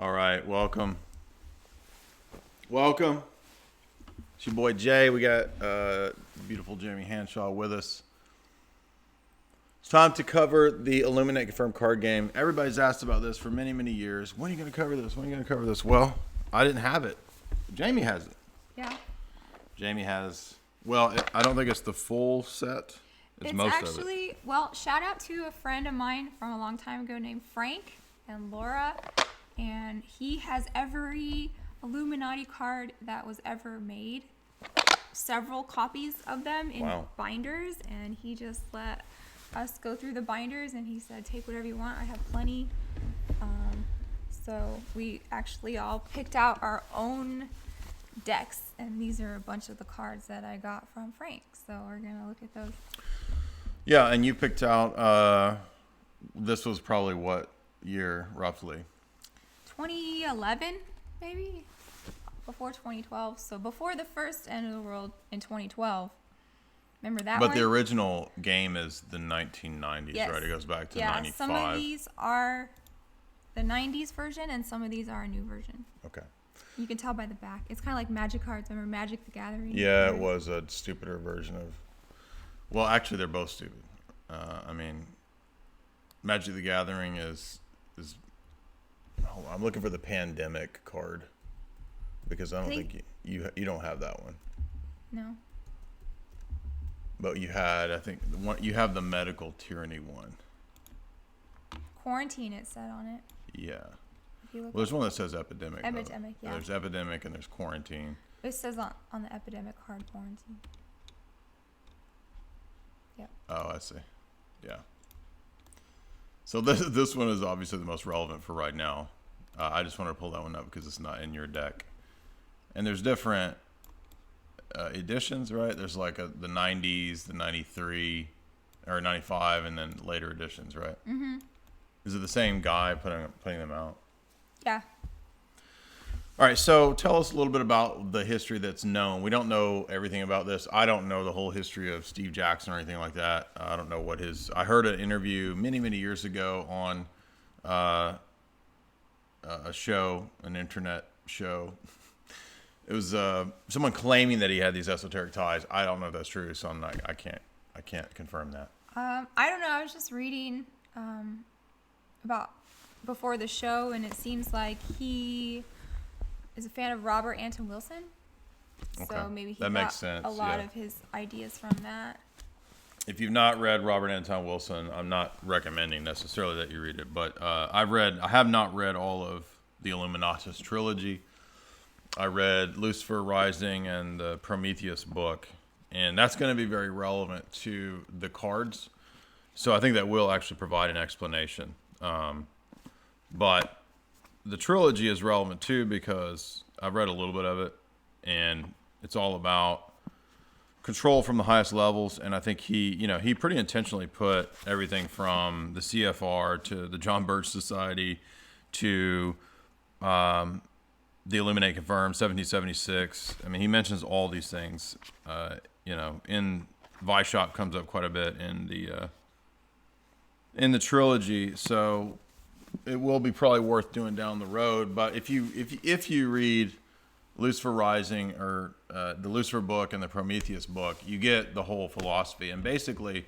All right, welcome. Welcome. It's your boy Jay. We got beautiful Jamie Hanshaw with us. It's time to cover the Illuminati Confirmed card game. Everybody's asked about this for many, many years. When are you going to cover this? When are you going to cover this? Well, I didn't have it. Jamie has it. Yeah. Jamie has, well, I don't think it's the full set. It's most actually, of it. well, shout out to a friend of mine from a long time ago named Frank and Laura. And he has every Illuminati card that was ever made. Several copies of them in binders. And he just let us go through the binders. And he said, take whatever you want. I have plenty. So we actually all picked out our own decks. And these are a bunch of the cards that I got from Frank. So we're going to look at those. Yeah, and you picked out, this was probably what year, roughly? 2011, maybe? Before 2012. So before the first End of the World in 2012. Remember that one? But the original game is the 1990s, yes. right? It goes back to 95. Yeah, some of these are the 90s version, and some of these are a new version. Okay. You can tell by the back. It's kind of like Magic cards. Remember Magic the Gathering? Yeah, it was a stupider version of... Well, actually, they're both stupid. I mean, Magic the Gathering is... Hold on, I'm looking for the pandemic card because I don't think you don't have that one. No. But you had, I think, you have the medical tyranny one. Quarantine, it said on it. Yeah. Well, there's one that says epidemic. Epidemic, yeah. There's epidemic and there's quarantine. It says on the epidemic card quarantine. Yep. Oh, I see. Yeah. So this one is obviously the most relevant for right now. I just wanted to pull that one up because it's not in your deck. And there's different editions, right? There's like the 90s, the 93, or 95, and then later editions, right? Mm-hmm. Is it the same guy putting them out? Yeah. All right, so tell us a little bit about the history that's known. We don't know everything about this. I don't know the whole history of Steve Jackson or anything like that. I don't know what his... I heard an interview many, many years ago on a show, an internet show. It was someone claiming that he had these esoteric ties. I don't know if that's true, so I can't confirm that. I don't know. I was just reading about before the show, and it seems like he is a fan of Robert Anton Wilson. Okay. So maybe he that got makes sense. a lot of his ideas from that. If you've not read Robert Anton Wilson, I'm not recommending necessarily that you read it, but I have not read all of the Illuminatus trilogy. I read Lucifer Rising and the Prometheus book, and that's going to be very relevant to the cards. So I think that will actually provide an explanation. But the trilogy is relevant too because I've read a little bit of it, and it's all about control from the highest levels. And I think he pretty intentionally put everything from the CFR to the John Birch Society to the Illuminati Confirmed 1776. I mean, he mentions all these things. In Weishaupt comes up quite a bit in the trilogy. So it will be probably worth doing down the road. But if you read Lucifer Rising or the Lucifer book and the Prometheus book, you get the whole philosophy. And basically,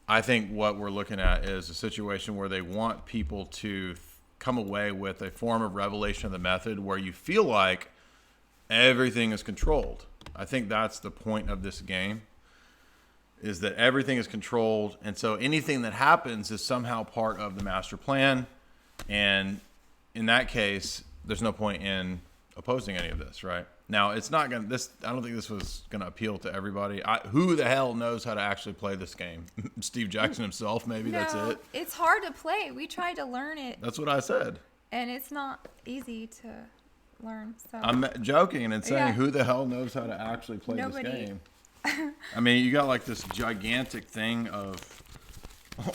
I think what we're looking at is a situation where they want people to come away with a form of revelation of the method where you feel like everything is controlled. I think that's the point of this game, is that everything is controlled. And so anything that happens is somehow part of the master plan. And in that case, there's no point in opposing any of this, right? Now, it's not going to, I don't think this was going to appeal to everybody. Who the hell knows how to actually play this game? Steve Jackson himself, maybe. No, that's it. It's hard to play. We tried to learn it. That's what I said. And it's not easy to learn. So I'm joking and saying, who the hell knows how to actually play this game? I mean, you got like this gigantic thing of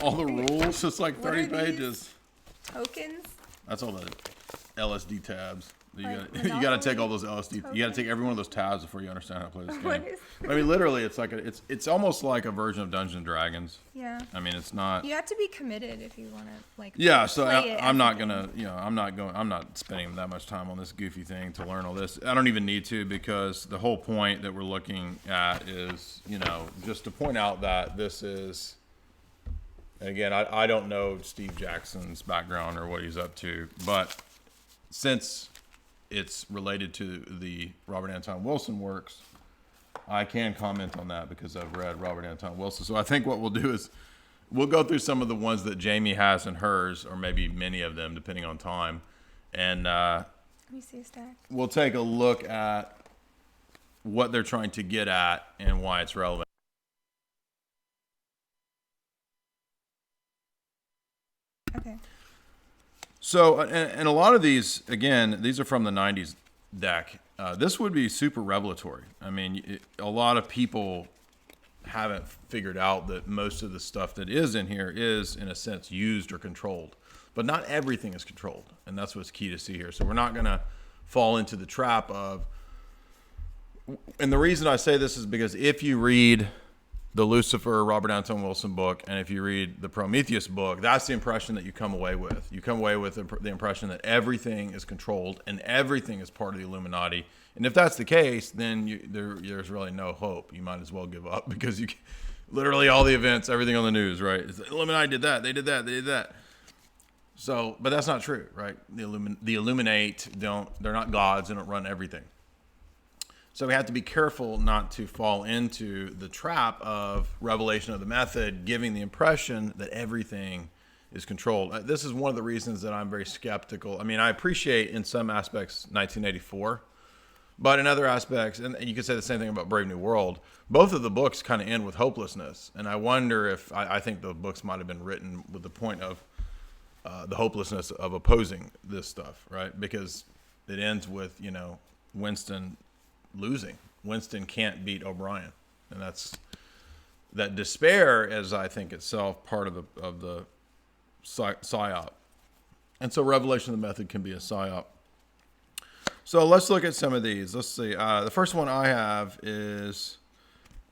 all the rules. It's like 30 pages. Tokens? That's all the LSD tabs. You Like got you got to take all Monopoly? those LSD. You got Token? to take every one of those tabs before you understand how to play this What game. is I mean, literally, it's like it's almost like a version of Dungeons and Dragons. Yeah. I mean, it's not. You have to be committed if you want to like. Yeah, so play it I'm as not a gonna, game. I'm not spending that much time on this goofy thing to learn all this. I don't even need to, because the whole point that we're looking at is, just to point out that this is, and again, I don't know Steve Jackson's background or what he's up to, but since it's related to the Robert Anton Wilson works, I can comment on that because I've read Robert Anton Wilson. So I think what we'll do is we'll go through some of the ones that Jamie has in hers, or maybe many of them, depending on time. And Let me see a stack. we'll take a look at what they're trying to get at and why it's relevant. Okay. So, and a lot of these, again, these are from the 90s deck. This would be super revelatory. I mean, a lot of people haven't figured out that most of the stuff that is in here is, in a sense, used or controlled. But not everything is controlled, and that's what's key to see here. So we're not going to fall into the trap of, and the reason I say this is because if you read the Lucifer Robert Anton Wilson book, and if you read the Prometheus book, that's the impression that you come away with. You come away with the impression that everything is controlled and everything is part of the Illuminati. And if that's the case, then there's really no hope. You might as well give up, because literally all the events, everything on the news, right? It's the Illuminati did that, they did that, they did that. So, but that's not true, right? The Illuminate they're not gods, they don't run everything. So we have to be careful not to fall into the trap of revelation of the method, giving the impression that everything is controlled. This is one of the reasons that I'm very skeptical. I mean, I appreciate in some aspects 1984, but in other aspects, and you could say the same thing about Brave New World, both of the books kind of end with hopelessness. And I wonder if, I think the books might have been written with the point of the hopelessness of opposing this stuff, right? Because it ends with, Winston losing. Winston can't beat O'Brien, and that despair is, I think, itself part of the psyop. And so revelation of the method can be a psyop. So let's look at some of these. Let's see. The first one I have is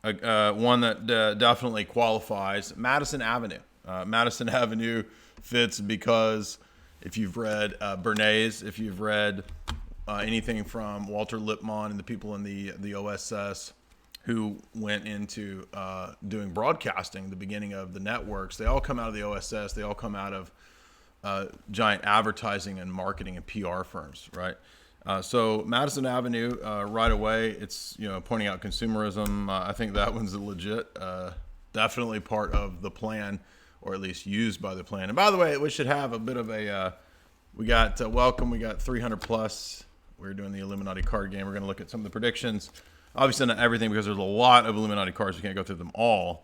one that definitely qualifies: Madison Avenue. Madison Avenue fits because if you've read Bernays, if you've read anything from Walter Lippmann and the people in the OSS who went into doing broadcasting, the beginning of the networks, they all come out of the OSS. They all come out of giant advertising and marketing and PR firms, right? So Madison Avenue, right away, it's pointing out consumerism. I think that one's legit, definitely part of the plan, or at least used by the plan. And by the way, we should have a bit of a we got welcome. We got 300 plus. We're doing the Illuminati card game. We're going to look at some of the predictions. Obviously not everything, because there's a lot of Illuminati cards. We can't go through them all.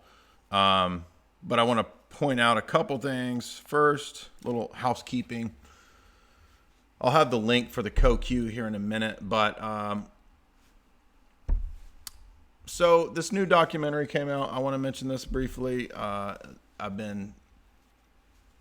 But I want to point out a couple things. First, little housekeeping. I'll have the link for the co-queue here in a minute. But so this new documentary came out. I want to mention this briefly. I've been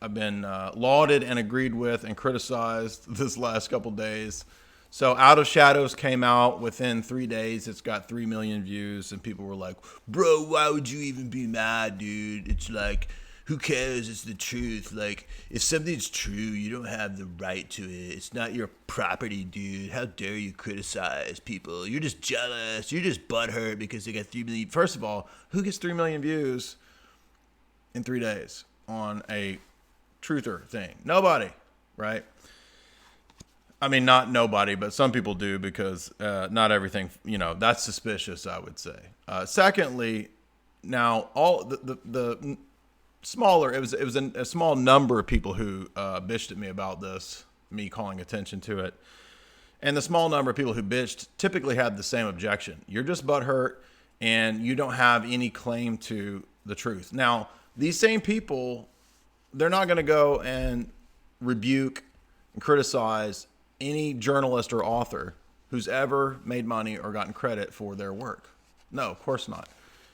lauded and agreed with and criticized this last couple days. So Out of Shadows came out within 3 days. It's got 3 million views, and people were like, bro, why would you even be mad, dude? It's like, who cares? It's the truth. Like, if something's true, you don't have the right to it. It's not your property, dude. How dare you criticize people? You're just jealous. You're just butthurt because they got 3 million. First of all, who gets 3 million views in 3 days on a truther thing? Nobody, right? I mean, not nobody, but some people do, because not everything, that's suspicious, I would say. Secondly, now all the smaller, it was a small number of people who bitched at me about this, me calling attention to it. And the small number of people who bitched typically had the same objection. You're just butthurt and you don't have any claim to the truth. Now, these same people, they're not going to go and rebuke and criticize any journalist or author who's ever made money or gotten credit for their work. No, of course not.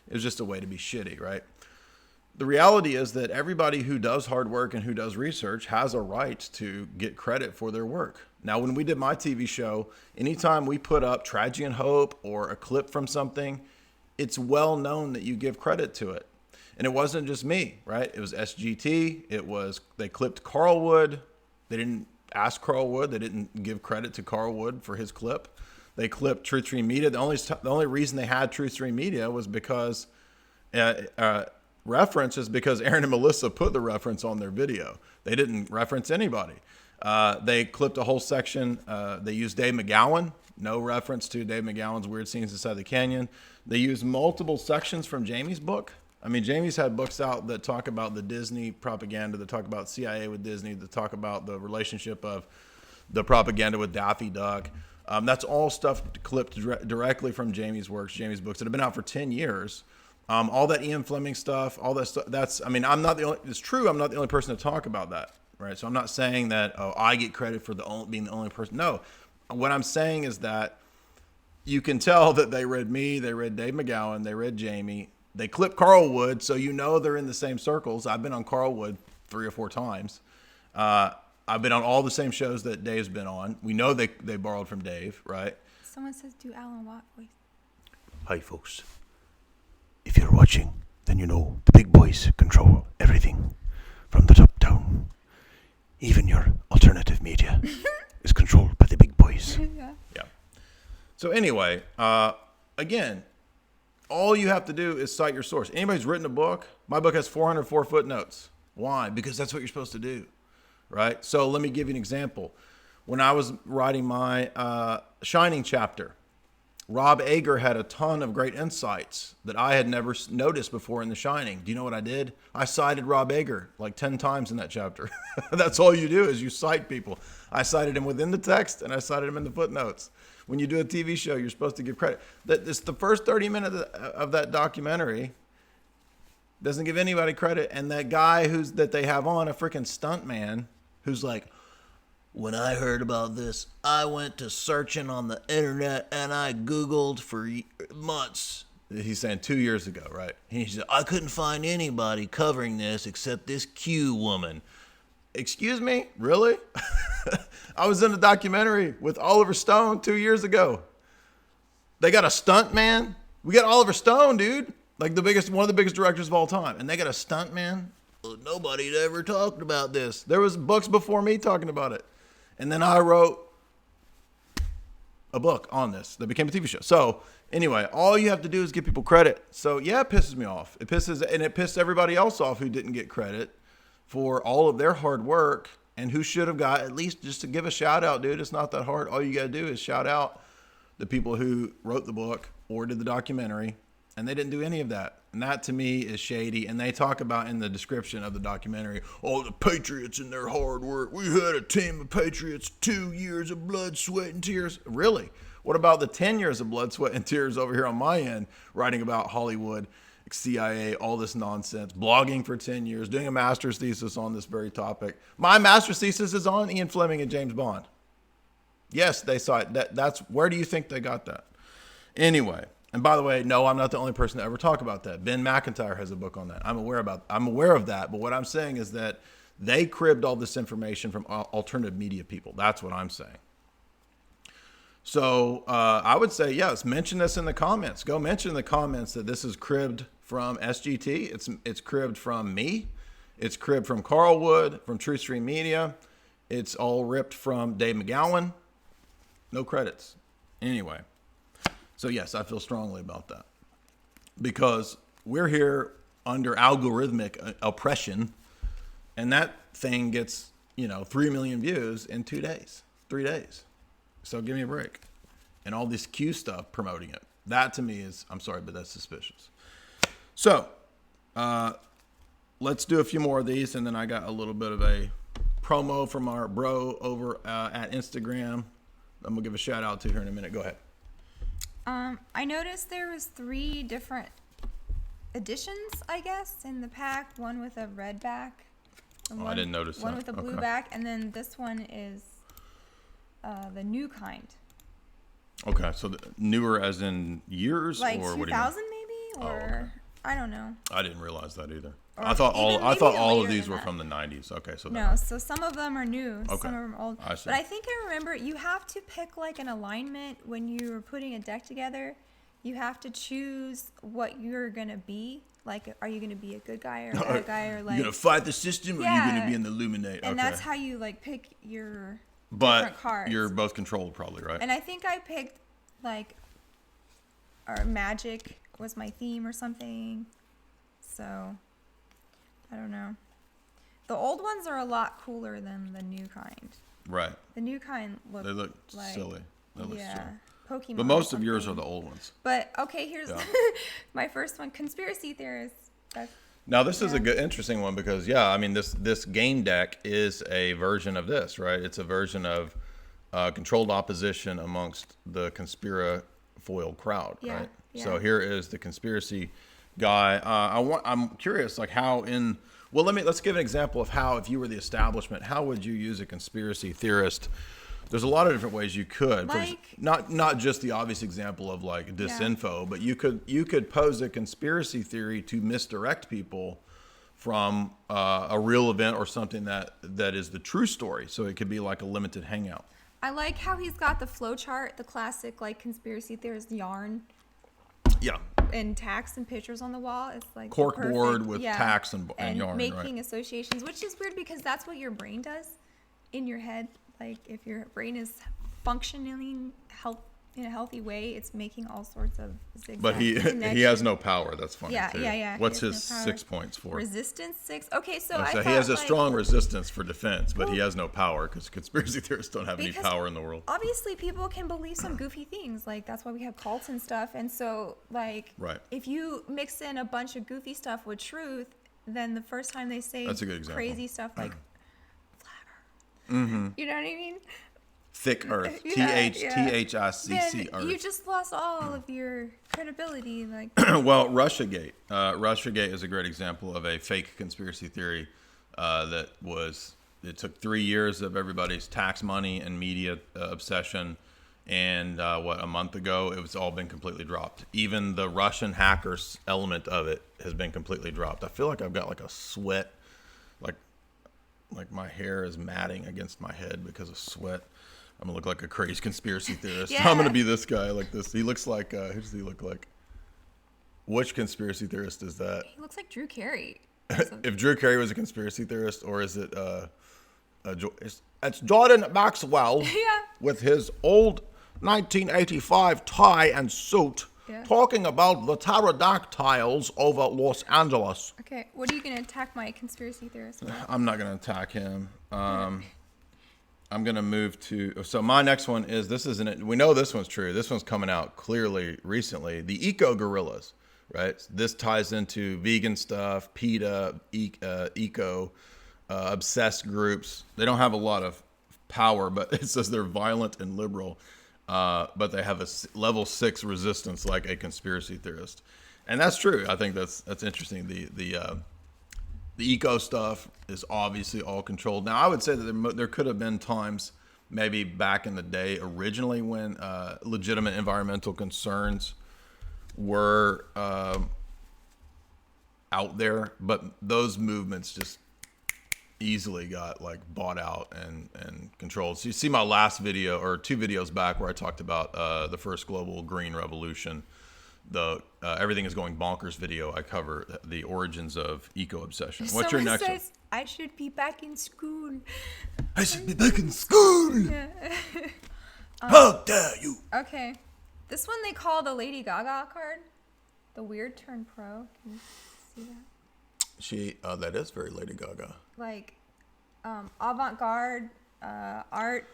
It was just a way to be shitty, right? The reality is that everybody who does hard work and who does research has a right to get credit for their work. Now, when we did my TV show, anytime we put up Tragedy and Hope or a clip from something, it's well known that you give credit to it. And it wasn't just me, right? It was SGT. They clipped Carl Wood. They didn't ask Carl Wood. They didn't give credit to Carl Wood for his clip. They clipped Truth Stream Media. The only reason they had Truth Stream Media was because reference is because Aaron and Melissa put the reference on their video. They didn't reference anybody. They clipped a whole section. They used Dave McGowan. No reference to Dave McGowan's Weird Scenes Inside the Canyon. They used multiple sections from Jamie's book. I mean, Jamie's had books out that talk about the Disney propaganda, that talk about CIA with Disney, that talk about the relationship of the propaganda with Daffy Duck. That's all stuff clipped directly from Jamie's works, Jamie's books that have been out for 10 years. All that Ian Fleming stuff, all that stuff, I'm not the only, it's true, I'm not the only person to talk about that, right? So I'm not saying that, I get credit for being the only person. No, what I'm saying is that you can tell that they read me, they read Dave McGowan, they read Jamie. They clip Carl Wood, so you know they're in the same circles. I've been on Carl Wood 3 or 4 times. I've been on all the same shows that Dave's been on. We know they borrowed from Dave, right? Someone says do Alan Watt voice. Hi, folks. If you're watching, then you know the big boys control everything from the top down. Even your alternative media is controlled by the big boys. Yeah. Yeah. So anyway, again, all you have to do is cite your source. Anybody's written a book, my book has 404 footnotes. Why? Because that's what you're supposed to do, right? So let me give you an example. When I was writing my Shining chapter, Rob Ager had a ton of great insights that I had never noticed before in The Shining. Do you know what I did? I cited Rob Ager like 10 times in that chapter. That's all you do is you cite people. I cited him within the text and I cited him in the footnotes. When you do a TV show, you're supposed to give credit. This the first 30 minutes of that documentary doesn't give anybody credit. And that guy that they have on, a freaking stunt man, who's like, when I heard about this, I went to searching on the internet and I Googled for months. He's saying 2 years ago, right? He said, I couldn't find anybody covering this except this Q woman. Excuse me? Really? I was in a documentary with Oliver Stone 2 years ago. They got a stunt man. We got Oliver Stone, dude. Like one of the biggest directors of all time. And they got a stunt man. Well, nobody ever talked about this. There was books before me talking about it. And then I wrote a book on this that became a TV show. So anyway, all you have to do is give people credit. So yeah, it pisses me off. It pissed everybody else off who didn't get credit for all of their hard work and who should have got at least just to give a shout out, dude. It's not that hard. All you got to do is shout out the people who wrote the book or did the documentary, and they didn't do any of that. And that to me is shady. And they talk about in the description of the documentary, oh, the Patriots and their hard work. We had a team of Patriots, 2 years of blood, sweat, and tears. Really? What about the 10 years of blood, sweat, and tears over here on my end, writing about Hollywood, CIA, all this nonsense, blogging for 10 years, doing a master's thesis on this very topic. My master's thesis is on Ian Fleming and James Bond. Yes, they saw it. That's where do you think they got that? Anyway, and by the way, no, I'm not the only person to ever talk about that. Ben McIntyre has a book on that. I'm aware of that. But what I'm saying is that they cribbed all this information from alternative media people. That's what I'm saying. So I would say, yes, mention this in the comments. Go mention in the comments that this is cribbed from SGT. It's cribbed from me. It's cribbed from Carl Wood, from Truth Stream Media. It's all ripped from Dave McGowan. No credits. Anyway. So yes, I feel strongly about that. Because we're here under algorithmic oppression, and that thing gets, 3 million views in 2 days, 3 days. So give me a break. And all this Q stuff promoting it. That to me is, I'm sorry, but that's suspicious. So let's do a few more of these. And then I got a little bit of a promo from our bro over at Instagram. I'm going to give a shout out to her in a minute. Go ahead. I noticed there was 3 different editions, I guess, in the pack. One with a red back. I didn't notice one that. One with a blue back. And then this one is the new kind. Okay, so newer as in years? Like or 2000 what do you mean? maybe? Or okay. I don't know. I didn't realize that either. Or I thought even all maybe of later these than were that. from the 90s. Okay, so No, so some of them are new. Okay. Some of them are old. I see. But I think I remember you have to pick like an alignment when you were putting a deck together. You have to choose what you're gonna be. Like, are you gonna be a good guy or a bad guy, or like you gonna fight the system, or you Yeah. gonna be in the Illuminati? and Okay. that's how you like pick your But different cards. you're both controlled, probably, right? And I think I picked like, or magic was my theme or something. So I don't know. The old ones are a lot cooler than the new kind. Right. The new kind look They look like, silly. They look yeah, silly. Pokemon. But or most of yours are something. the old ones. But okay, here's Yeah. my first one: conspiracy theorists. That's, Now this is a Yeah. good, interesting one because I mean this game deck is a version of this, right? It's a version of controlled opposition amongst the conspirafoil crowd, Yeah, right? yeah. So here is the conspiracy guy. I'm curious, like how in well, let's give an example of how, if you were the establishment, how would you use a conspiracy theorist? There's a lot of different ways you could. Like- Not just the obvious example of like disinfo, but you could pose a conspiracy theory to misdirect people from a real event or something that is the true story. So it could be like a limited hangout. I like how he's got the flow chart, the classic like conspiracy theorist yarn Yeah. and tacks and pictures on the wall. It's like the Cork perfect- board with tacks and yarn, making right. associations, which is weird because that's what your brain does in your head. Like if your brain is functioning in a healthy way, it's making all sorts of zigzag But he has no power. That's funny Yeah, too. yeah, yeah. What's He has his no power. 6 points for? resistance 6. Okay, so I So thought, he has a like, strong resistance for defense, but he has no power because conspiracy theorists don't have any Because power in the world. Obviously, people can believe some goofy things. Like, that's why we have cults and stuff. And so, like, Right. if you mix in a bunch of goofy stuff with truth, then the first time they say That's a good example. crazy stuff like flat Earth, you know what I mean? Thick Earth. Yeah, THICC Then you Earth. just lost all of your credibility. Like, Well, Russiagate. Russiagate is a great example of a fake conspiracy theory it took 3 years of everybody's tax money and media obsession. And a month ago, it's all been completely dropped. Even the Russian hackers element of it has been completely dropped. I feel like I've got like a sweat, like my hair is matting against my head because of sweat. I'm gonna look like a crazy conspiracy theorist. Yeah. I'm gonna be this guy like this. He looks like who does he look like? Which conspiracy theorist is that? he looks like Drew Carey. If Drew Carey was a conspiracy theorist, or is it it's Jordan Maxwell Yeah. with his old 1985 tie and suit Yeah. talking about the pterodactyls over Los Angeles. Okay, what are you going to attack my conspiracy theorist with? I'm not going to attack him. I'm going to move to. So my next one is we know this one's true. This one's coming out clearly recently. The eco gorillas, right? This ties into vegan stuff, PETA, eco, obsessed groups. They don't have a lot of power, but it says they're violent and liberal. But they have a level 6 resistance like a conspiracy theorist. And that's true. I think that's interesting. The eco stuff is obviously all controlled. Now, I would say that there could have been times, maybe back in the day, originally when legitimate environmental concerns were out there, but those movements just easily got like bought out and controlled. So you see my last video or 2 videos back where I talked about the first global green revolution. The everything is going bonkers video. I cover the origins of eco obsession. What's your Someone next one? says, I should be back in school. I should be back in school. Yeah. How dare you? Okay. This one they call the Lady Gaga card. The Weird Turn Pro. Can you see that? That is very Lady Gaga. Like, avant-garde art.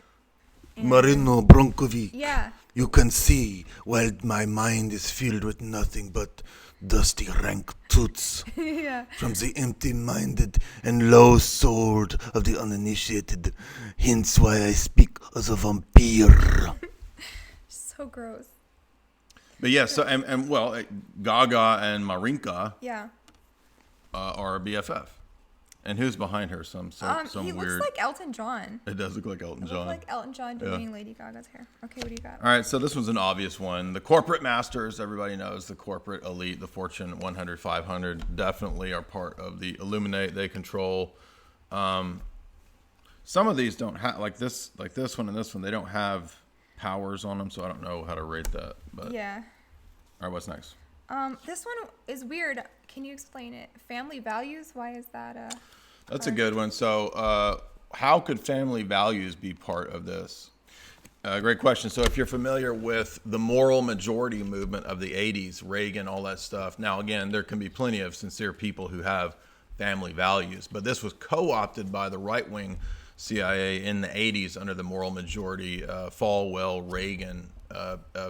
and- Marina Abronkavitch. Yeah. You can see, while my mind is filled with nothing but dusty rank toots Yeah. from the empty-minded and low-souled of the uninitiated, hence why I speak as a vampire. So gross. But yeah, so and well, Gaga and Marinka Yeah. are BFF, And who's behind her? Some he weird. looks like Elton John. It does look like Elton It John. looks like Elton John doing Lady Gaga's hair. Okay, what do you got? All right, so this was an obvious one. The corporate masters, everybody knows the corporate elite, the Fortune 100, 500, definitely are part of the Illuminati. They control. Some of these don't have like this one and this one. They don't have powers on them, so I don't know how to rate that. But Yeah. all right, what's next? This one is weird. Can you explain it? Family values. Why is that? That's a good one. So, how could family values be part of this? Great question. So, if you're familiar with the moral majority movement of the 80s, Reagan, all that stuff. Now, again, there can be plenty of sincere people who have family values, but this was co-opted by the right-wing CIA in the 80s under the moral majority, Falwell, Reagan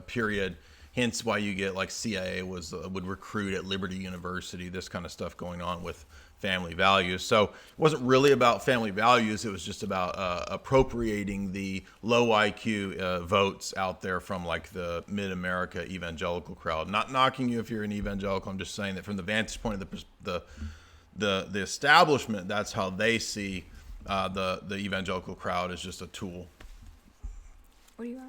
period. Hence why you get like CIA would recruit at Liberty University, this kind of stuff going on with family values. So it wasn't really about family values. It was just about appropriating the low IQ votes out there from like the mid-America evangelical crowd. Not knocking you if you're an evangelical. I'm just saying that from the vantage point of the establishment, that's how they see the evangelical crowd as just a tool. What do you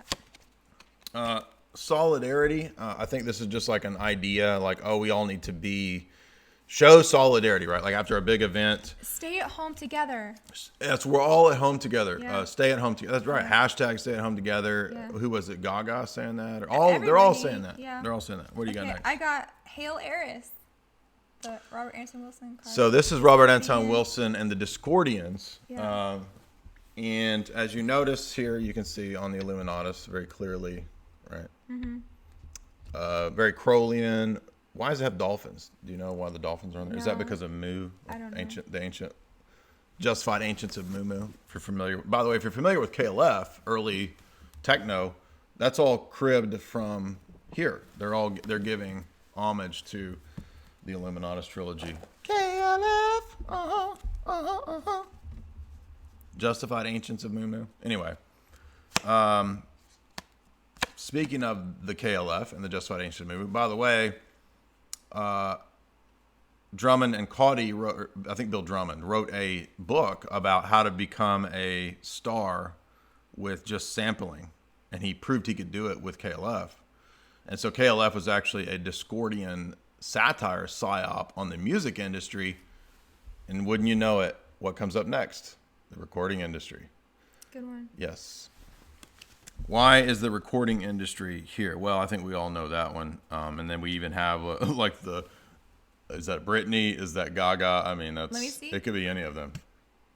got? Solidarity. I think this is just like an idea, like, oh, we all need to show solidarity, right? Like after a big event. Stay at home together. Yes, we're all at home together. Yeah. Stay at home together. That's right. Yeah. Hashtag stay at home together. Yeah. Who was it? Gaga saying that? They're Everybody, all saying that. yeah. They're all saying that. What do you got Okay, next? I got Hail Eris. The Robert Anton Wilson card. So this is Robert Anton Yeah. Wilson and the Discordians. Yeah. And as you notice here, you can see on the Illuminatus very clearly, right? Mm-hmm. Very Crowleyan. Why does it have dolphins? Do you know why the dolphins are on there? Is that No. because of Mu? I don't know. The ancient justified ancients of Mu. If you're familiar, by the way, if you're familiar with KLF, early techno, that's all cribbed from here. They're giving homage to the Illuminatus trilogy. KLF, justified ancients of Mu. Anyway, speaking of the KLF and the justified ancient movement, by the way, Drummond and Caudy wrote, I think Bill Drummond wrote a book about how to become a star with just sampling, and he proved he could do it with KLF. And so KLF was actually a Discordian satire psyop on the music industry. And wouldn't you know it, what comes up next? The recording industry. Good one. Yes. Why is the recording industry here? Well, I think we all know that one. And then we even have is that Britney? Is that Gaga? I mean, Let me see. it could be any of them.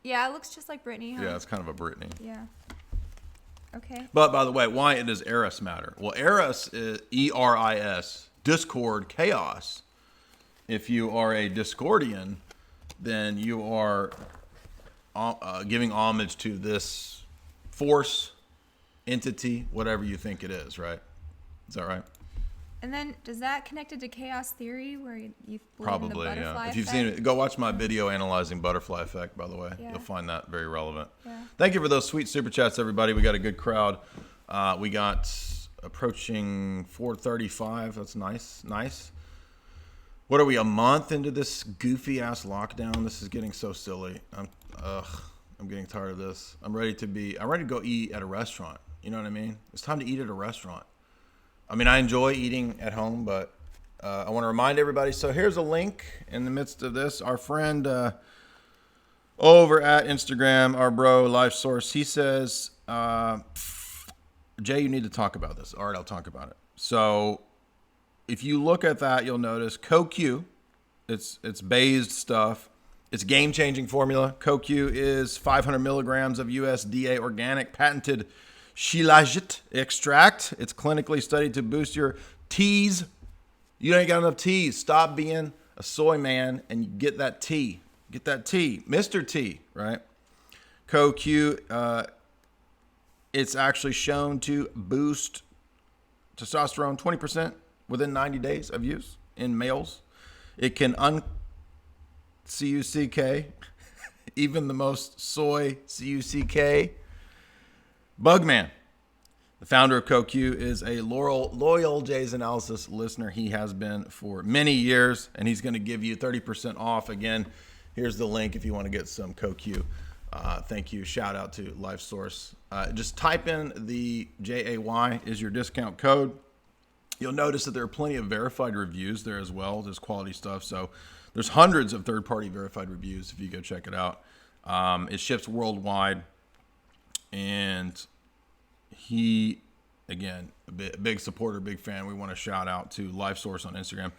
Yeah, it looks just like Britney, huh? Yeah, it's kind of a Britney. Yeah. Okay. But by the way, why does Eris matter? Well, Eris is ERIS, discord, chaos. If you are a Discordian, then you are giving homage to this force, entity, whatever you think it is, right? Is that right? And then, does that connect it to chaos theory, where you believe in the Probably, butterfly yeah. If you've effect? seen it, go watch my video analyzing butterfly effect, by the way. Yeah. You'll find that very relevant. Yeah. Thank you for those sweet super chats, everybody. We got a good crowd. We got approaching 435. That's nice. Nice. What are we, a month into this goofy ass lockdown? This is getting so silly. I'm getting tired of this. I'm ready to go eat at a restaurant. You know what I mean? It's time to eat at a restaurant. I mean, I enjoy eating at home, but I want to remind everybody. So here's a link in the midst of this. Our friend over at Instagram, our bro, Life Source, he says, Jay, you need to talk about this. All right, I'll talk about it. So if you look at that, you'll notice CoQ. It's based stuff. It's game-changing formula. CoQ is 500 milligrams of USDA organic patented shilajit extract. It's clinically studied to boost your T's. You ain't got enough T's. Stop being a soy man and get that T. Get that T. Mr. T, right? CoQ, it's actually shown to boost testosterone 20% within 90 days of use in males. It can CUCK, even the most soy CUCK. Bugman, the founder of CoQ, is a loyal Jay's Analysis listener. He has been for many years, and he's going to give you 30% off. Again, Here's the link if you want to get some CoQ. Thank you. Shout out to LifeSource. Just type in the JAY is your discount code. You'll notice that there are plenty of verified reviews there as well. There's quality stuff. So there's hundreds of third-party verified reviews if you go check it out. It ships worldwide. And he, again, a big supporter, big fan. We want to shout out to LifeSource on Instagram.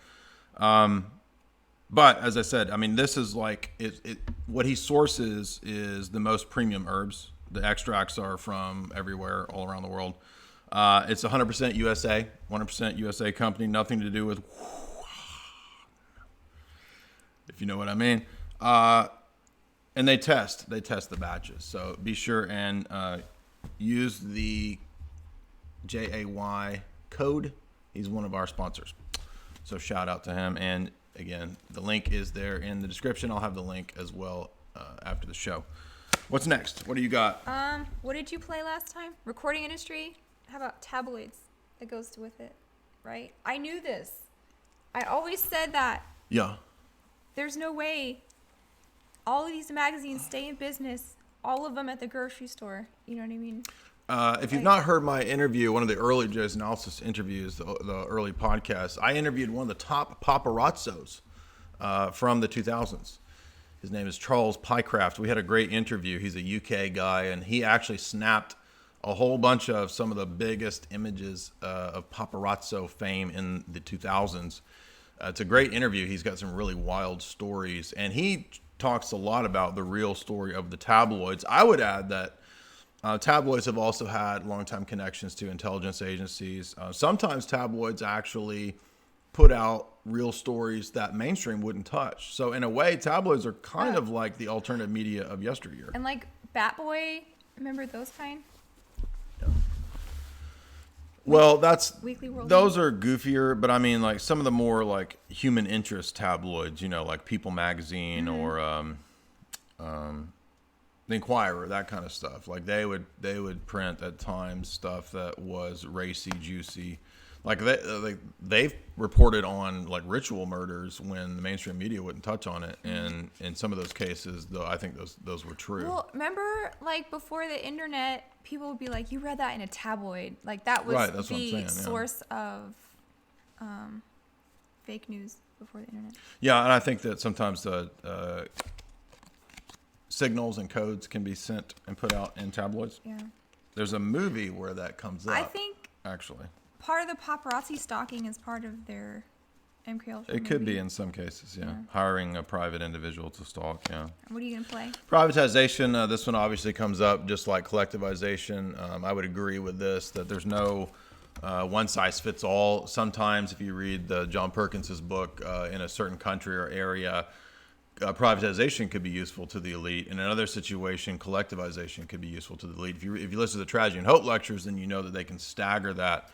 But as I said, I mean, this is like what he sources is the most premium herbs. The extracts are from everywhere, all around the world. It's 100% USA, 100% USA company, nothing to do with, if you know what I mean. And they test the batches. So be sure and use the JAY code. He's one of our sponsors. So shout out to him. And again, the link is there in the description. I'll have the link as well after the show. What's next? What do you got? What did you play last time? Recording industry? How about tabloids? That goes with it, right? I knew this. I always said that. Yeah. There's no way all of these magazines stay in business, all of them at the grocery store. You know what I mean? If you've not heard my interview, one of the early Jay's Analysis interviews, the early podcast, I interviewed one of the top paparazzos from the 2000s. His name is Charles Pycraft. We had a great interview. He's a UK guy, and he actually snapped a whole bunch of some of the biggest images of paparazzo fame in the 2000s. It's a great interview. He's got some really wild stories, and he talks a lot about the real story of the tabloids. I would add that tabloids have also had longtime connections to intelligence agencies. Sometimes tabloids actually put out real stories that mainstream wouldn't touch. So in a way, tabloids are kind of like the alternative media of yesteryear. And like Bat Boy, remember those kind? Well, that's Weekly World those are goofier, but I mean, like some of the more like human interest tabloids, you know, like People Magazine or The Inquirer, that kind of stuff. Like they would print at times stuff that was racy, juicy. Like they've reported on like ritual murders when the mainstream media wouldn't touch on it, and in some of those cases, though, I think those were true. Well, remember, like before the internet, people would be like, "You read that in a tabloid." Like that was Right, that's what I'm the saying, yeah. source of fake news before the internet. Yeah, and I think that sometimes the signals and codes can be sent and put out in tabloids. Yeah, There's a movie where that comes up. I think actually, part of the paparazzi stalking is part of their MK Ultra. it could movie. be in some cases. Yeah, hiring a private individual to stalk. Yeah. What are you gonna play? Privatization, this one obviously comes up just like collectivization. I would agree with this, that there's no one size fits all. Sometimes if you read the John Perkins's book, in a certain country or area, privatization could be useful to the elite. In another situation, collectivization could be useful to the elite. If you listen to the Tragedy and Hope lectures, then you know that they can stagger that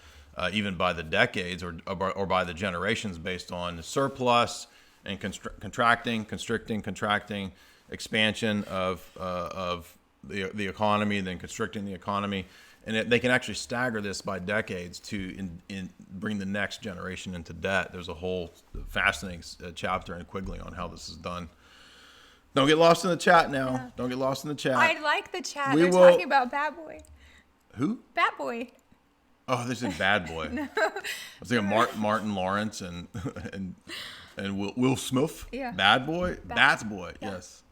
even by the decades or by the generations based on surplus and contracting, constricting, contracting, expansion of the economy, then constricting the economy. And they can actually stagger this by decades to bring the next generation into debt. There's a whole fascinating chapter in Quigley on how this is done. Don't get lost in the chat now. Yeah. Don't get lost in the chat. I like the chat. We They're will- talking about Bat Boy. Who? Bat Boy. Oh, this is Bad Boy. No. I was thinking Martin Lawrence and Will Smith. Yeah. Bad Boy? Bat Boy, Yeah. yes.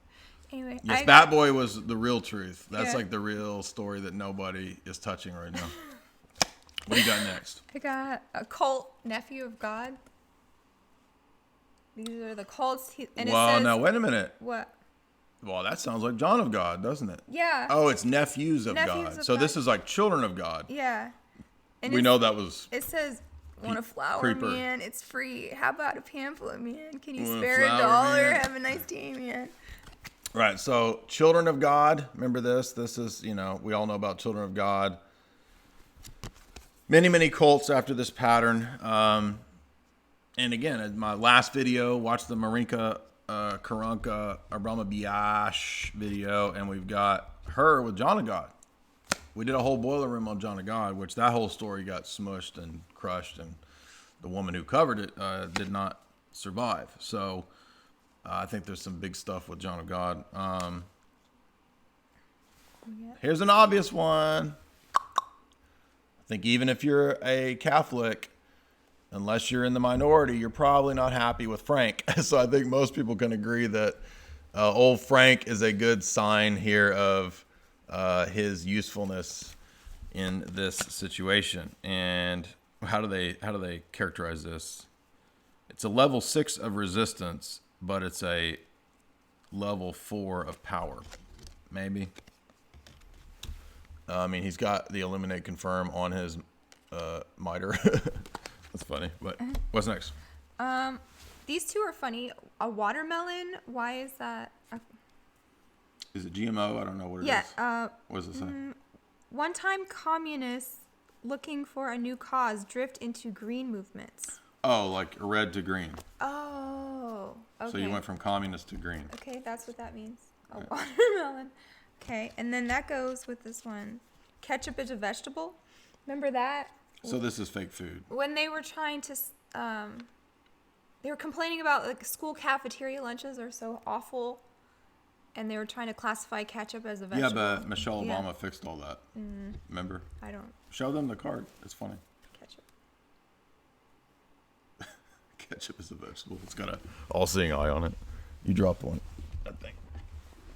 Anyway, Yes, I Bat Boy was the real truth. That's Yeah. like the real story that nobody is touching right now. What do you got next? I got a cult nephew of God. These are the cults. And Well, it says, now wait a minute. What? Well, that sounds like John of God, doesn't it? Yeah. Oh, it's nephews of Nephews God. of So God. this is like children of God. Yeah. And We know that was It says, want a flower, Creeper. man? It's free. How about a pamphlet, man? Can you Want a spare a flower, dollar? man? Have a nice day, man. right. So children of God. Remember this? This is, we all know about children of God. Many cults after this pattern. And again, in my last video, watch the Marina Abronkavitch video, and we've got her with John of God. We did a whole boiler room on John of God, which that whole story got smushed and crushed, and the woman who covered it did not survive. So I think there's some big stuff with John of God. Yeah. Here's an obvious one. I think even if you're a Catholic, unless you're in the minority, you're probably not happy with Frank. So I think most people can agree that old Frank is a good sign here of his usefulness in this situation. And how do they characterize this? It's a level 6 of resistance, but it's a level 4 of power. Maybe. I mean, he's got the Illuminate Confirm on his miter. That's funny. But what's next? These two are funny. A watermelon. Why is that? Is it GMO? I don't know what it is. Yeah. What does it say? One-time communists looking for a new cause drift into green movements. Oh, like red to green. Oh. Okay. So you went from communist to green. Okay, that's what that means. A Right. watermelon. Okay, and then that goes with this one. Ketchup is a vegetable. Remember that? So this is fake food. When they were trying to, they were complaining about like school cafeteria lunches are so awful, and they were trying to classify ketchup as a vegetable. Yeah, but Michelle Yeah. Obama fixed all that. Remember? I don't Show them the card. It's funny. ketchup. Ketchup is a vegetable. It's got a all-seeing eye on it. You dropped one. That thing.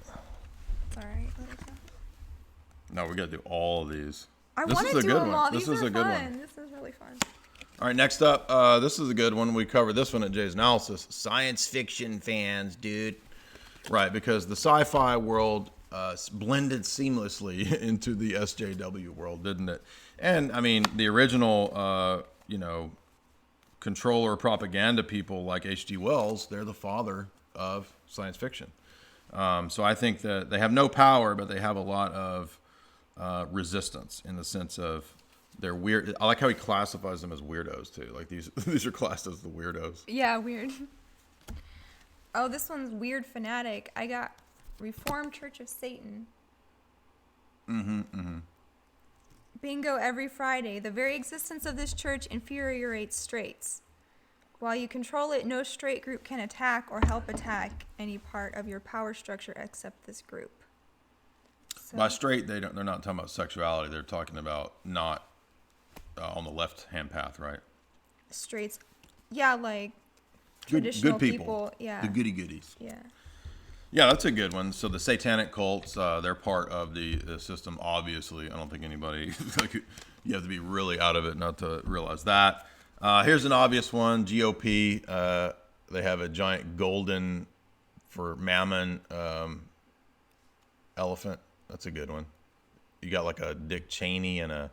It's all right. Let it go. No, we got to do all of these. I This want is to a do good them one. all. This These is are a good fun. one. This is really fun. All right, next up, this is a good one. We covered this one at Jay's Analysis. Science fiction fans, dude. Right, because the sci-fi world blended seamlessly into the SJW world, didn't it? And, I mean, the original, controller propaganda people like H.G. Wells, they're the father of science fiction. So I think that they have no power, but they have a lot of resistance in the sense of they're weird. I like how he classifies them as weirdos too. Like these are classed as the weirdos. Yeah, weird. Oh, this one's weird fanatic. I got Reformed Church of Satan. Bingo every Friday. The very existence of this church infuriates straights. While you control it, no straight group can attack or help attack any part of your power structure except this group. So, By straight, they're not talking about sexuality. They're talking about not on the left-hand path, right? straights, yeah, like Good traditional people. Yeah. The goody goodies. Yeah. Yeah, that's a good one. So the satanic cults, they're part of the system, obviously. I don't think anybody, you have to be really out of it not to realize that. Here's an obvious one, GOP. They have a giant golden, for mammon, elephant. That's a good one. You got like a Dick Cheney and a,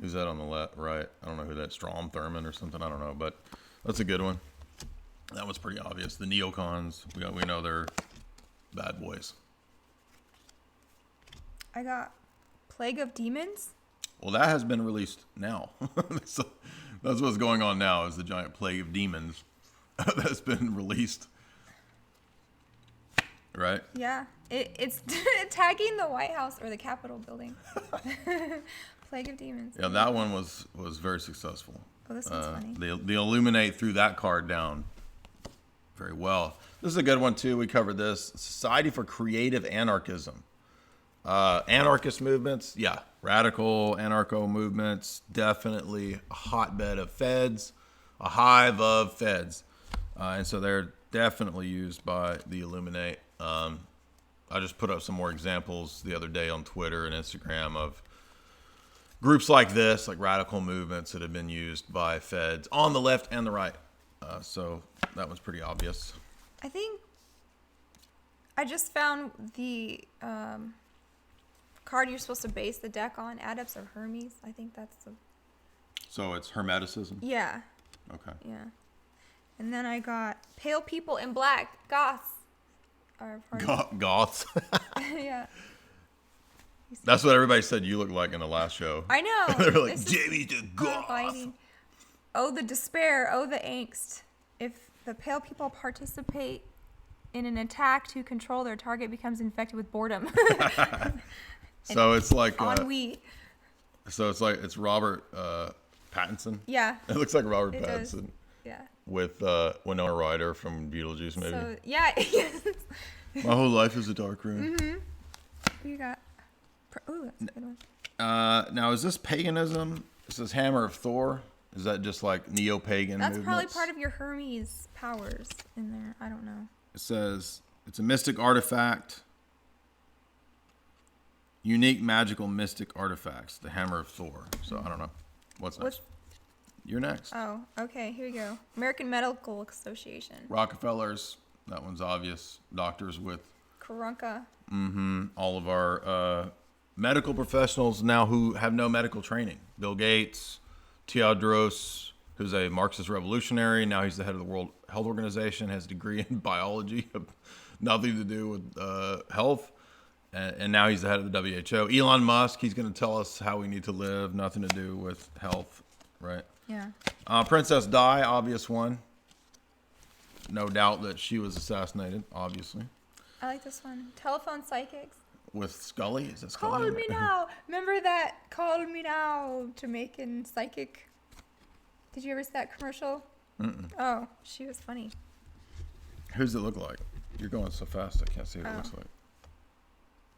who's that on the left, right? I don't know who that, Strom Thurmond or something. I don't know, but that's a good one. That was pretty obvious. The neocons, we know they're bad boys. I got Plague of Demons. Well, that has been released now. So that's what's going on now is the giant plague of demons that's been released. Right? Yeah. It's attacking the White House or the Capitol building. Plague of Demons. Yeah, that one was very successful. Oh, this one's funny. They illuminate through that card down very well. This is a good one too. We covered this. Society for Creative Anarchism. Anarchist movements, yeah. Radical anarcho movements, definitely a hotbed of feds, a hive of feds. And so they're definitely used by the Illuminate. I just put up some more examples the other day on Twitter and Instagram of groups like this, like radical movements that have been used by feds on the left and the right. So that one's pretty obvious. I think I just found the card you're supposed to base the deck on, Adepts of Hermes. I think that's the... So it's Hermeticism? Yeah. Okay. Yeah. And then I got Pale People in Black, Goths. Are part of- Goths. yeah. That's what everybody said you looked like in the last show. I know. They were like, This is Jamie's the goth. fighting. Oh, the despair. Oh, the angst. If the Pale People participate in an attack to control their target, becomes infected with boredom. So it's like Ennui. so it's like it's Robert Pattinson. Yeah. It looks like Robert It does. Pattinson. Yeah. with Winona Ryder from Beetlejuice, maybe. So yeah, yes. My whole life is a dark room. You got. Ooh, that's a good one. Now, is this paganism? It says Hammer of Thor. Is that just like neo-pagan That's probably movements? part of your Hermes powers in there. I don't know. It says it's a mystic artifact. Unique magical mystic artifacts. The Hammer of Thor. So I don't know. What's next? You're next. Oh, okay. Here we go. American Medical Association. Rockefellers. That one's obvious. Doctors with Karunka. all of our medical professionals now who have no medical training. Bill Gates, Tedros, who's a Marxist revolutionary. Now he's the head of the World Health Organization, has a degree in biology, nothing to do with health. And now he's the head of the WHO. Elon Musk, he's going to tell us how we need to live, nothing to do with health, right? Yeah. Princess Di, obvious one. No doubt that she was assassinated, obviously. I like this one. Telephone psychics. With Scully? Is that Scully? Call me now. Remember that "Call Me Now" Jamaican psychic? Did you ever see that commercial? Oh, she was funny. Who's it look like? You're going so fast, I can't see what it Oh. looks like.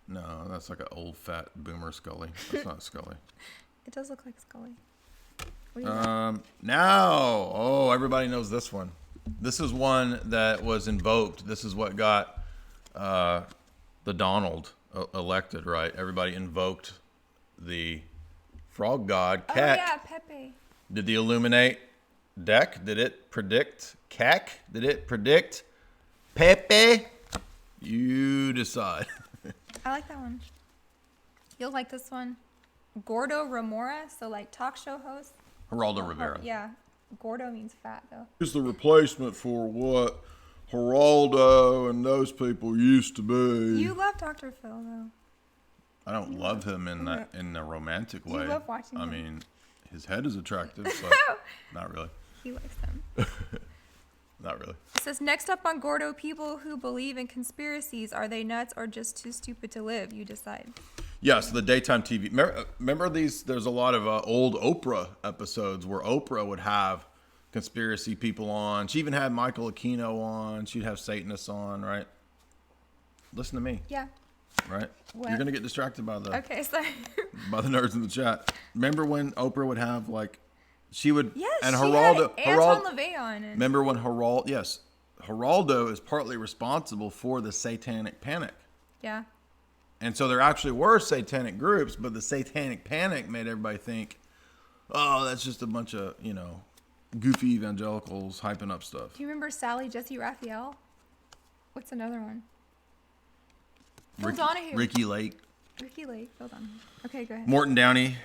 No, that's like an old fat boomer Scully. That's not Scully. It does look like Scully. What do you got? Now, everybody knows this one. This is one that was invoked. This is what got the Donald elected, right? Everybody invoked the frog god, Oh Keck. yeah, Pepe. Did the Illuminate deck? Did it predict Keck? Did it predict Pepe? You decide. I like that one. You'll like this one. Gordo Remora, so like talk show host. Geraldo Rivera. Yeah. Gordo means fat though. Is the replacement for what Geraldo and those people used to be. You love Dr. Phil though. I don't love him in that in a romantic way. love watching I him. mean, his head is attractive, but not really. He likes them. Not really. It says next up on Gordo, people who believe in conspiracies, are they nuts or just too stupid to live? You decide. Yeah, so the daytime TV. Remember these? There's a lot of old Oprah episodes where Oprah would have conspiracy people on. She even had Michael Aquino on. She'd have Satanists on, right? Listen to me, Yeah. right? What? You're gonna get distracted by the Okay, sorry. by the nerds in the chat. Remember when Oprah would have like, she would Yes, and she Geraldo. had Anton LaVey on. And Remember when Geraldo is partly responsible for the Satanic Panic. yeah. And so there actually were satanic groups, but the Satanic Panic made everybody think, oh, that's just a bunch of, goofy evangelicals hyping up stuff. Do you remember Sally Jesse Raphael? What's another one? Phil Donahue. Ricky Lake. Ricky Lake. Phil Donahue. Okay, go ahead. Morton Downey.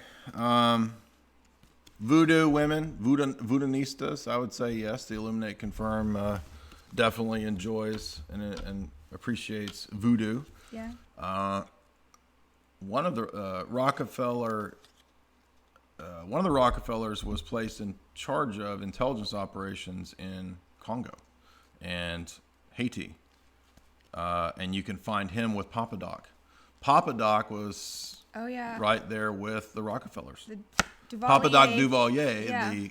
Voodoo women. Voodooistas, I would say yes. The Illuminate Confirm definitely enjoys and appreciates voodoo. Yeah. One of the Rockefellers was placed in charge of intelligence operations in Congo and Haiti, and you can find him with Papa Doc. Papa Doc was Oh yeah. right there with the Rockefellers. The Duvalier. Papa Doc Duvalier, Yeah. the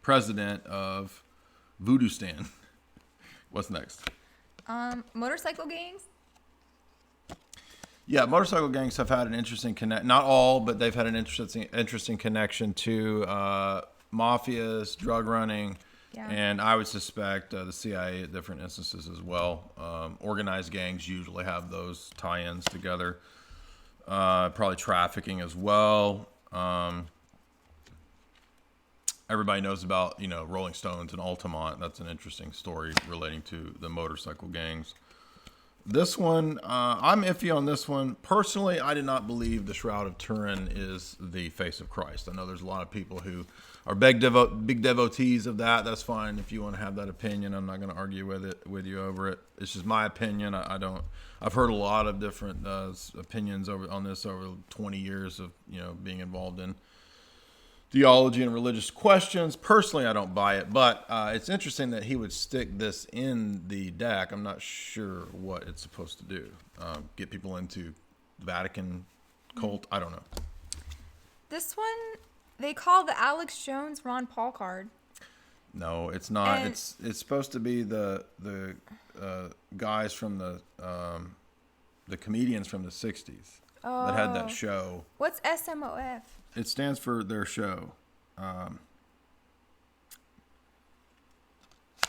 president of Voodoo Stan. What's next? Motorcycle gangs. Yeah, motorcycle gangs have had an interesting not all, but they've had an interesting connection to mafias, drug running, Yeah. and I would suspect the CIA at different instances as well. Organized gangs usually have those tie-ins together. Probably trafficking as well. Everybody knows about Rolling Stones and Altamont. That's an interesting story relating to the motorcycle gangs. This one, I'm iffy on this one. Personally, I did not believe the Shroud of Turin is the face of Christ. I know there's a lot of people who are big devotees of that. That's fine if you want to have that opinion. I'm not going to argue with you over it. It's just my opinion. I've heard a lot of different opinions on this over 20 years of being involved in theology and religious questions. Personally, I don't buy it, but it's interesting that he would stick this in the deck. I'm not sure what it's supposed to do. Get people into Vatican cult? I don't know. This one they call the Alex Jones Ron Paul card. No, it's not. And- It's supposed to be the guys from the comedians from the 60s that had that show. What's SMOF? It stands for their show.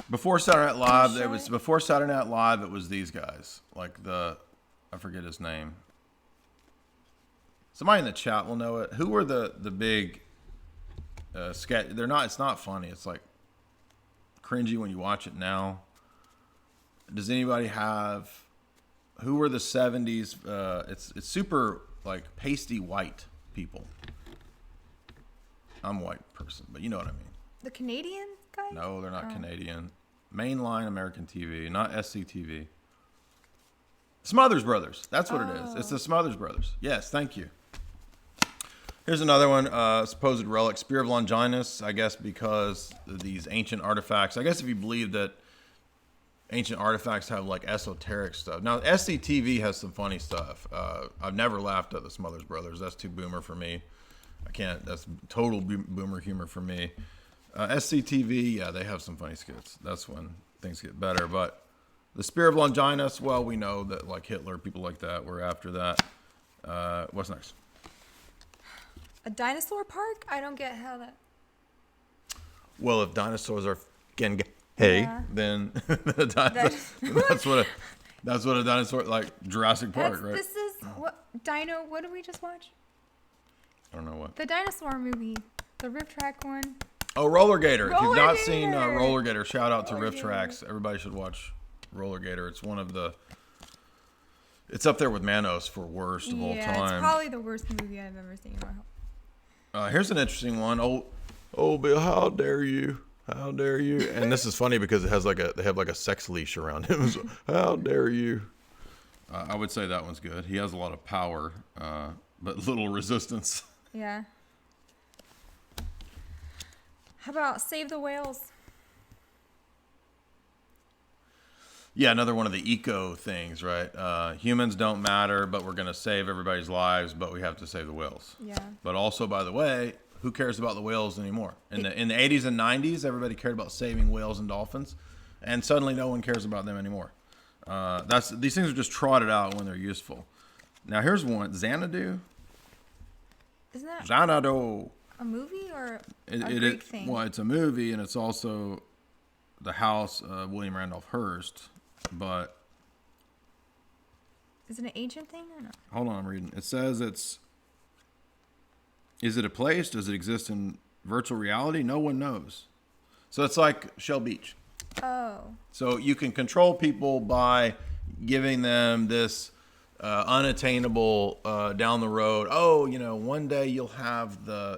Before Saturday Night Live, it was these guys. Like I forget his name. Somebody in the chat will know it. Who were the big sketch? They're not. It's not funny. It's like cringy when you watch it now. Does anybody have? Who were the 70s? It's super like pasty white people. I'm a white person, but you know what I mean. The Canadian guy? No, they're not Canadian. Mainline American TV, not SCTV. Smothers Brothers. That's what it is. It's the Smothers Brothers. Yes, thank you. Here's another one. Supposed relic, Spear of Longinus. I guess because these ancient artifacts. I guess if you believe that ancient artifacts have like esoteric stuff. Now, SCTV has some funny stuff. I've never laughed at the Smothers Brothers. That's too boomer for me. I can't. That's total boomer humor for me. SCTV, yeah, they have some funny skits. That's when things get better. But the Spear of Longinus, well, we know that like Hitler, people like that were after that. What's next? A dinosaur park? I don't get how that. Well, if dinosaurs are getting gay, Yeah. then that's what a dinosaur, like Jurassic Park, right? This is what Dino. What did we just watch? I don't know what. The dinosaur movie, the Rip Track one. Oh, Roller Gator. If you've not seen Roller Roller Gator, shout out to Roller Riff Gator. Tracks. Everybody should watch Roller Gator. It's one of the. It's up there with Manos for worst of all Yeah, time. it's probably the worst movie I've ever seen. Here's an interesting one. Oh, Bill, how dare you? How dare you? And this is funny because it has they have like a sex leash around him. So, how dare you? I would say that one's good. He has a lot of power, but little resistance. Yeah. How about Save the Whales? Yeah, another one of the eco things, right? Humans don't matter, but we're going to save everybody's lives, but we have to save the whales. Yeah. But also, by the way, who cares about the whales anymore? In the 80s and 90s, everybody cared about saving whales and dolphins, and suddenly no one cares about them anymore. These things are just trotted out when they're useful. Now here's one, Xanadu. Isn't that Xanadu. a movie or a It, Greek thing? well, it's a movie, and it's also the house of William Randolph Hearst. But Is it an ancient thing or not? hold on, I'm reading. It says is it a place? Does it exist in virtual reality? No one knows. So it's like Shell Beach. Oh. So you can control people by giving them this unattainable down the road. Oh, one day you'll have the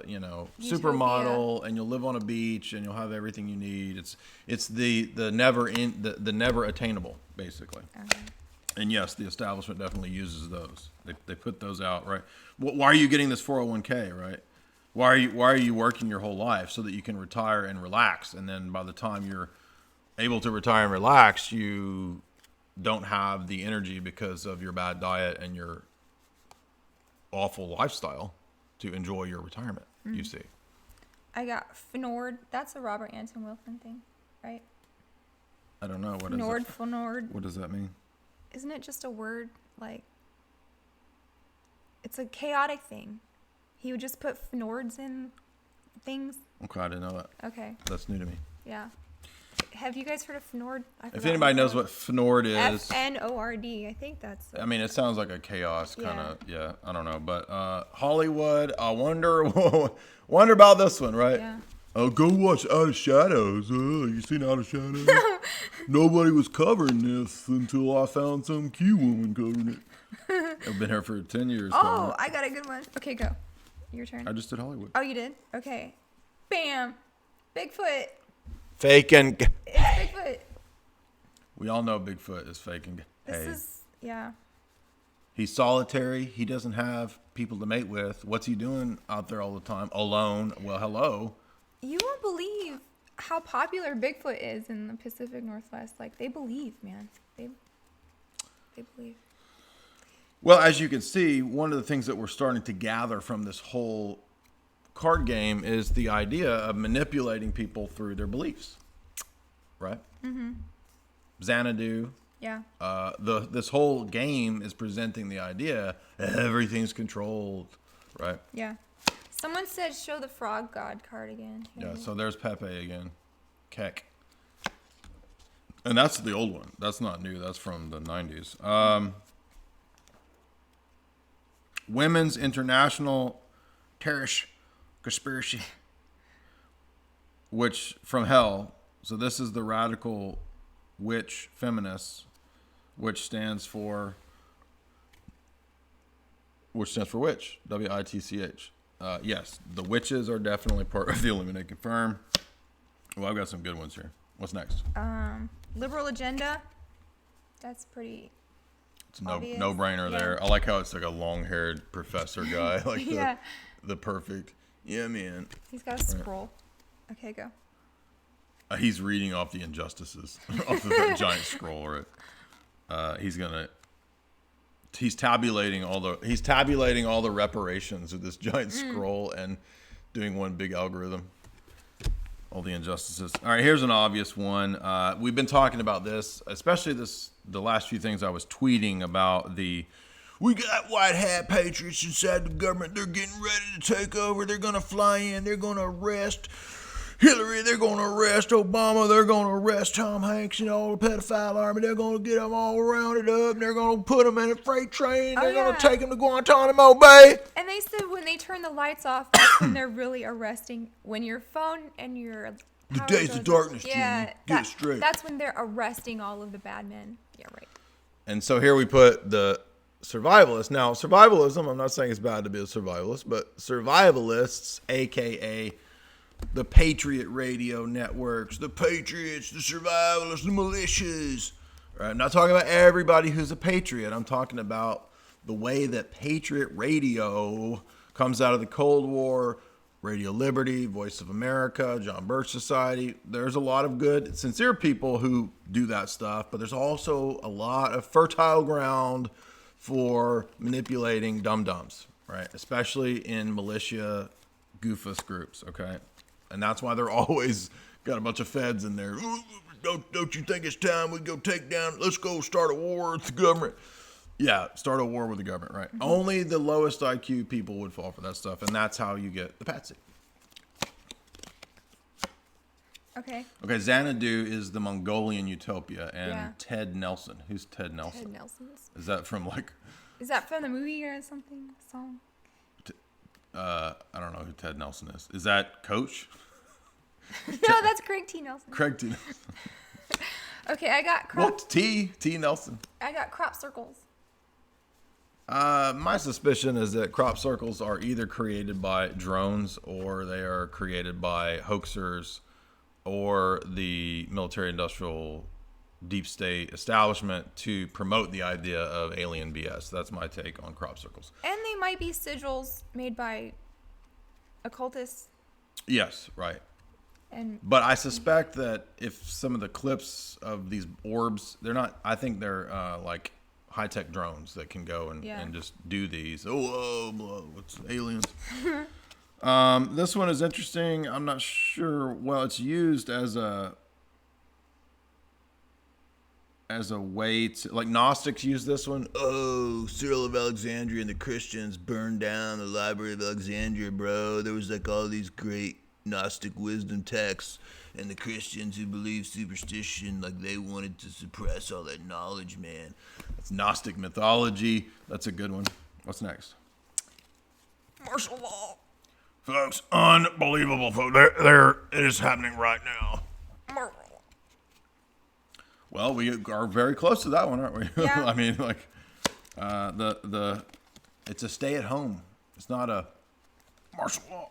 supermodel, and you'll live on a beach, and you'll have everything you need. It's the never attainable, basically. Okay. And yes, the establishment definitely uses those. They put those out, right? Why are you getting this 401k, right? Why are you working your whole life so that you can retire and relax? And then by the time you're able to retire and relax, you don't have the energy because of your bad diet and your awful lifestyle to enjoy your retirement. You see. I got Fnord. That's a Robert Anton Wilson thing, right? I don't know what is Fnord, it. Fnord. What does that mean? Isn't it just a word like? It's a chaotic thing. He would just put Fnords in things. Okay, I didn't know that. Okay. That's new to me. Yeah. Have you guys heard of Fnord? If anybody knows what Fnord is, Fnord, I think that's. I mean, it sounds like a chaos kind of. Yeah, I don't know, but Hollywood. I wonder about this one, right? Yeah. Oh, go watch Out of Shadows. You seen Out of Shadows? Nobody was covering this until I found some Q woman covering it. I've been here for 10 years. covering Oh, it. I got a good one. Okay, go. Your turn. I just did Hollywood. Oh, you did? Okay. Bam. Bigfoot. Faking. It's Bigfoot. We all know Bigfoot is faking. This Hey, is, yeah. he's solitary. He doesn't have people to mate with. What's he doing out there all the time? Alone. Well, hello. You won't believe how popular Bigfoot is in the Pacific Northwest. Like, they believe, man. They believe. Well, as you can see, one of the things that we're starting to gather from this whole card game is the idea of manipulating people through their beliefs, right? Mm-hmm. Xanadu. Yeah. This whole game is presenting the idea everything's controlled, right? Yeah. Someone said show the frog god card again. Yeah, so there's Pepe again. Keck. And that's the old one. That's not new. That's from the 90s. Women's International Terrorist Conspiracy, which from hell. So this is the radical witch feminists, which stands for witch, WITCH. Yes, the witches are definitely part of the Illuminati confirm. Well, I've got some good ones here. What's next? Liberal agenda. That's pretty. It's obvious. no brainer there. I like how it's like a long-haired professor guy, like Yeah. the perfect. Yeah, man. He's got a scroll. Okay, go. He's reading off the injustices off of that giant scroll, right? He's tabulating all the reparations with this giant scroll and doing one big algorithm. All the injustices. All right, here's an obvious one. We've been talking about this, especially the last few things I was tweeting about we got white hat patriots inside the government. They're getting ready to take over. They're going to fly in. They're going to arrest Hillary. They're going to arrest Obama. They're going to arrest Tom Hanks and all the pedophile army. They're going to get them all rounded up. And they're going to put them in a freight train. They're going to take them to Guantanamo Bay. And they said when they turn the lights off, that's when they're really arresting. When your phone and your The power days goes of darkness, off. Jimmy. Get it straight. That's when they're arresting all of the bad men. Yeah, right. And so here we put the survivalists. Now, survivalism, I'm not saying it's bad to be a survivalist, but survivalists, a.k.a. the Patriot radio networks, the Patriots, the survivalists, the militias. Right? I'm not talking about everybody who's a patriot. I'm talking about the way that Patriot radio comes out of the Cold War, Radio Liberty, Voice of America, John Birch Society. There's a lot of good, sincere people who do that stuff, but there's also a lot of fertile ground for manipulating dum-dums, right? Especially in militia goofus groups, okay? And that's why they're always got a bunch of feds in there. Don't you think it's time we go take down, let's go start a war with the government. Yeah, start a war with the government, right? Mm-hmm. Only the lowest IQ people would fall for that stuff, and that's how you get the patsy. Okay. Okay, Xanadu is the Mongolian utopia, and Yeah. Ted Nelson. Who's Ted Nelson? Ted Nelson's. Is that from like... Is that from the movie or something? Song? I don't know who Ted Nelson is. Is that Coach? No, that's Craig T. Nelson. Craig T. Nelson. Okay, I got Well, crop. T Nelson. I got crop circles. My suspicion is that crop circles are either created by drones or they are created by hoaxers or the military-industrial deep state establishment to promote the idea of alien BS. That's my take on crop circles. And they might be sigils made by occultists. Yes, right. And But I suspect that if some of the clips of these orbs, they're not, I think they're like high-tech drones that can go and just do these. What's aliens? This one is interesting. I'm not sure. Well, it's used as a way to, like, Gnostics use this one. Oh, Cyril of Alexandria and the Christians burned down the Library of Alexandria, bro. There was like all these great Gnostic wisdom texts, and the Christians who believe superstition, like, they wanted to suppress all that knowledge, man. That's Gnostic mythology. That's a good one. What's next? martial law. Folks, unbelievable, folks. There, it is happening right now. Martial law. Well, we are very close to that one, aren't we? Yeah. I mean, like, it's a stay at home. It's not a martial law.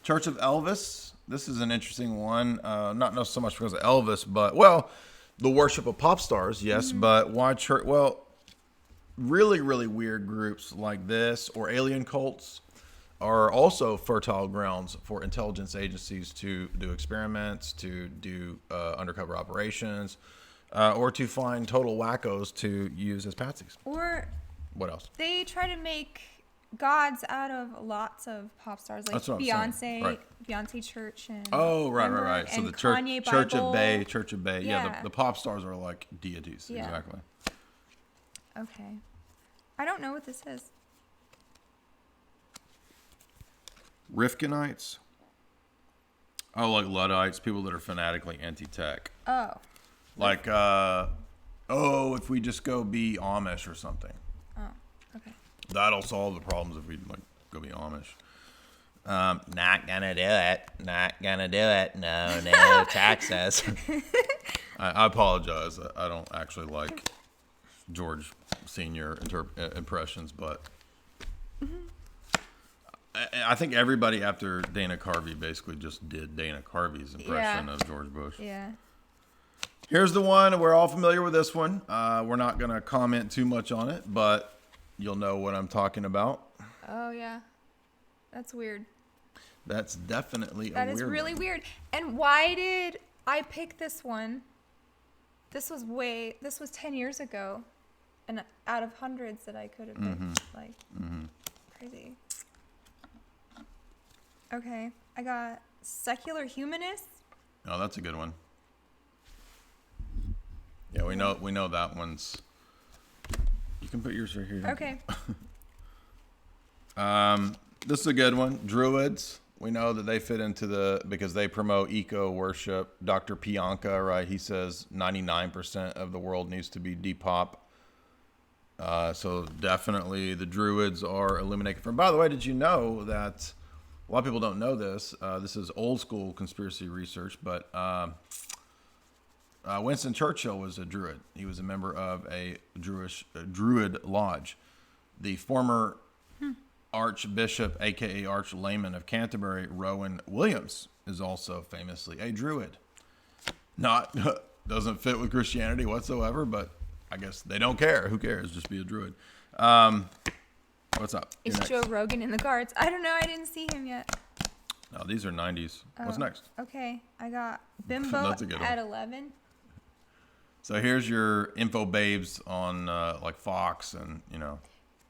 Church of Elvis. This is an interesting one. Not so much because of Elvis, but, well, the worship of pop stars, yes. Mm-hmm. But why church? Well, really, really weird groups like this or alien cults are also fertile grounds for intelligence agencies to do experiments, to do undercover operations, or to find total wackos to use as patsies. Or what else? they try to make gods out of lots of pop stars, like That's what I'm saying. Beyonce, Right. Beyonce Church, and Oh, right. remember? So And the church, Kanye Church of Bible. Bay, Church of Bay. Yeah, Yeah. the pop stars are like deities. Yeah. Exactly. Okay, I don't know what this is. Rifkinites. Oh, like Luddites, people that are fanatically anti-tech. Oh, Like, if we just go be Amish or something, okay. that'll solve the problems if we like go be Amish. Not gonna do it. Not gonna do it. No, no taxes. I apologize. I don't actually like George Senior impressions, but I think everybody after Dana Carvey basically just did Dana Carvey's impression of George Bush. Yeah. Here's the one. We're all familiar with this one. We're not gonna comment too much on it, but you'll know what I'm talking about. Oh yeah, that's weird. That's definitely That a is weird really one. weird. And why did I pick this one? This was 10 years ago, and out of hundreds that I could have picked, like crazy. Okay, I got secular humanists. Oh, that's a good one. Yeah, we know that one's. You can put yours right here. Okay. This is a good one. Druids. We know that they fit into because they promote eco worship. Dr. Pianka, right? He says 99% of the world needs to be depop. So definitely the Druids are Illuminati confirmed. By the way, did you know that a lot of people don't know this? This is old school conspiracy research, but Winston Churchill was a Druid. He was a member of a Druid lodge. The former Archbishop, aka Arch Layman of Canterbury, Rowan Williams, is also famously a Druid. Not doesn't fit with Christianity whatsoever, but I guess they don't care. Who cares? Just be a Druid. What's up? Is You're next. Joe Rogan in the cards? I don't know. I didn't see him yet. No, these are 90s. What's Oh, next? Okay, I got Bimbo That's a good at one. 11. So here's your info babes on like Fox and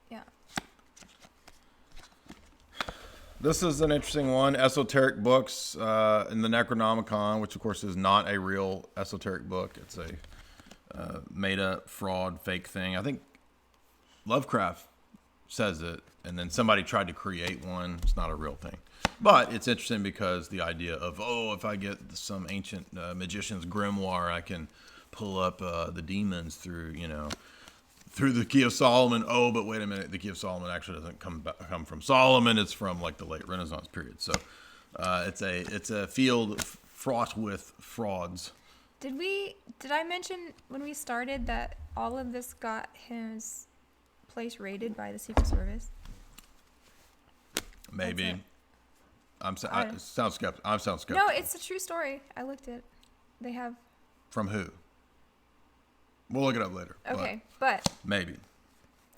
Yeah. This is an interesting one. Esoteric books in the Necronomicon, which of course is not a real esoteric book. It's a made-up fraud, fake thing. I think Lovecraft says it, and then somebody tried to create one. It's not a real thing. But it's interesting because the idea of, if I get some ancient magician's grimoire, I can pull up the demons through the Key of Solomon. Oh, but wait a minute, the Key of Solomon actually doesn't come from Solomon. It's from like the late Renaissance period. So it's a field fraught with frauds. Did I mention when we started that all of this got his place raided by the Secret Service? Maybe. That's it. I sound skeptical. No, it's a true story. I looked it. They have. From who? We'll look it up later. Okay, but Maybe.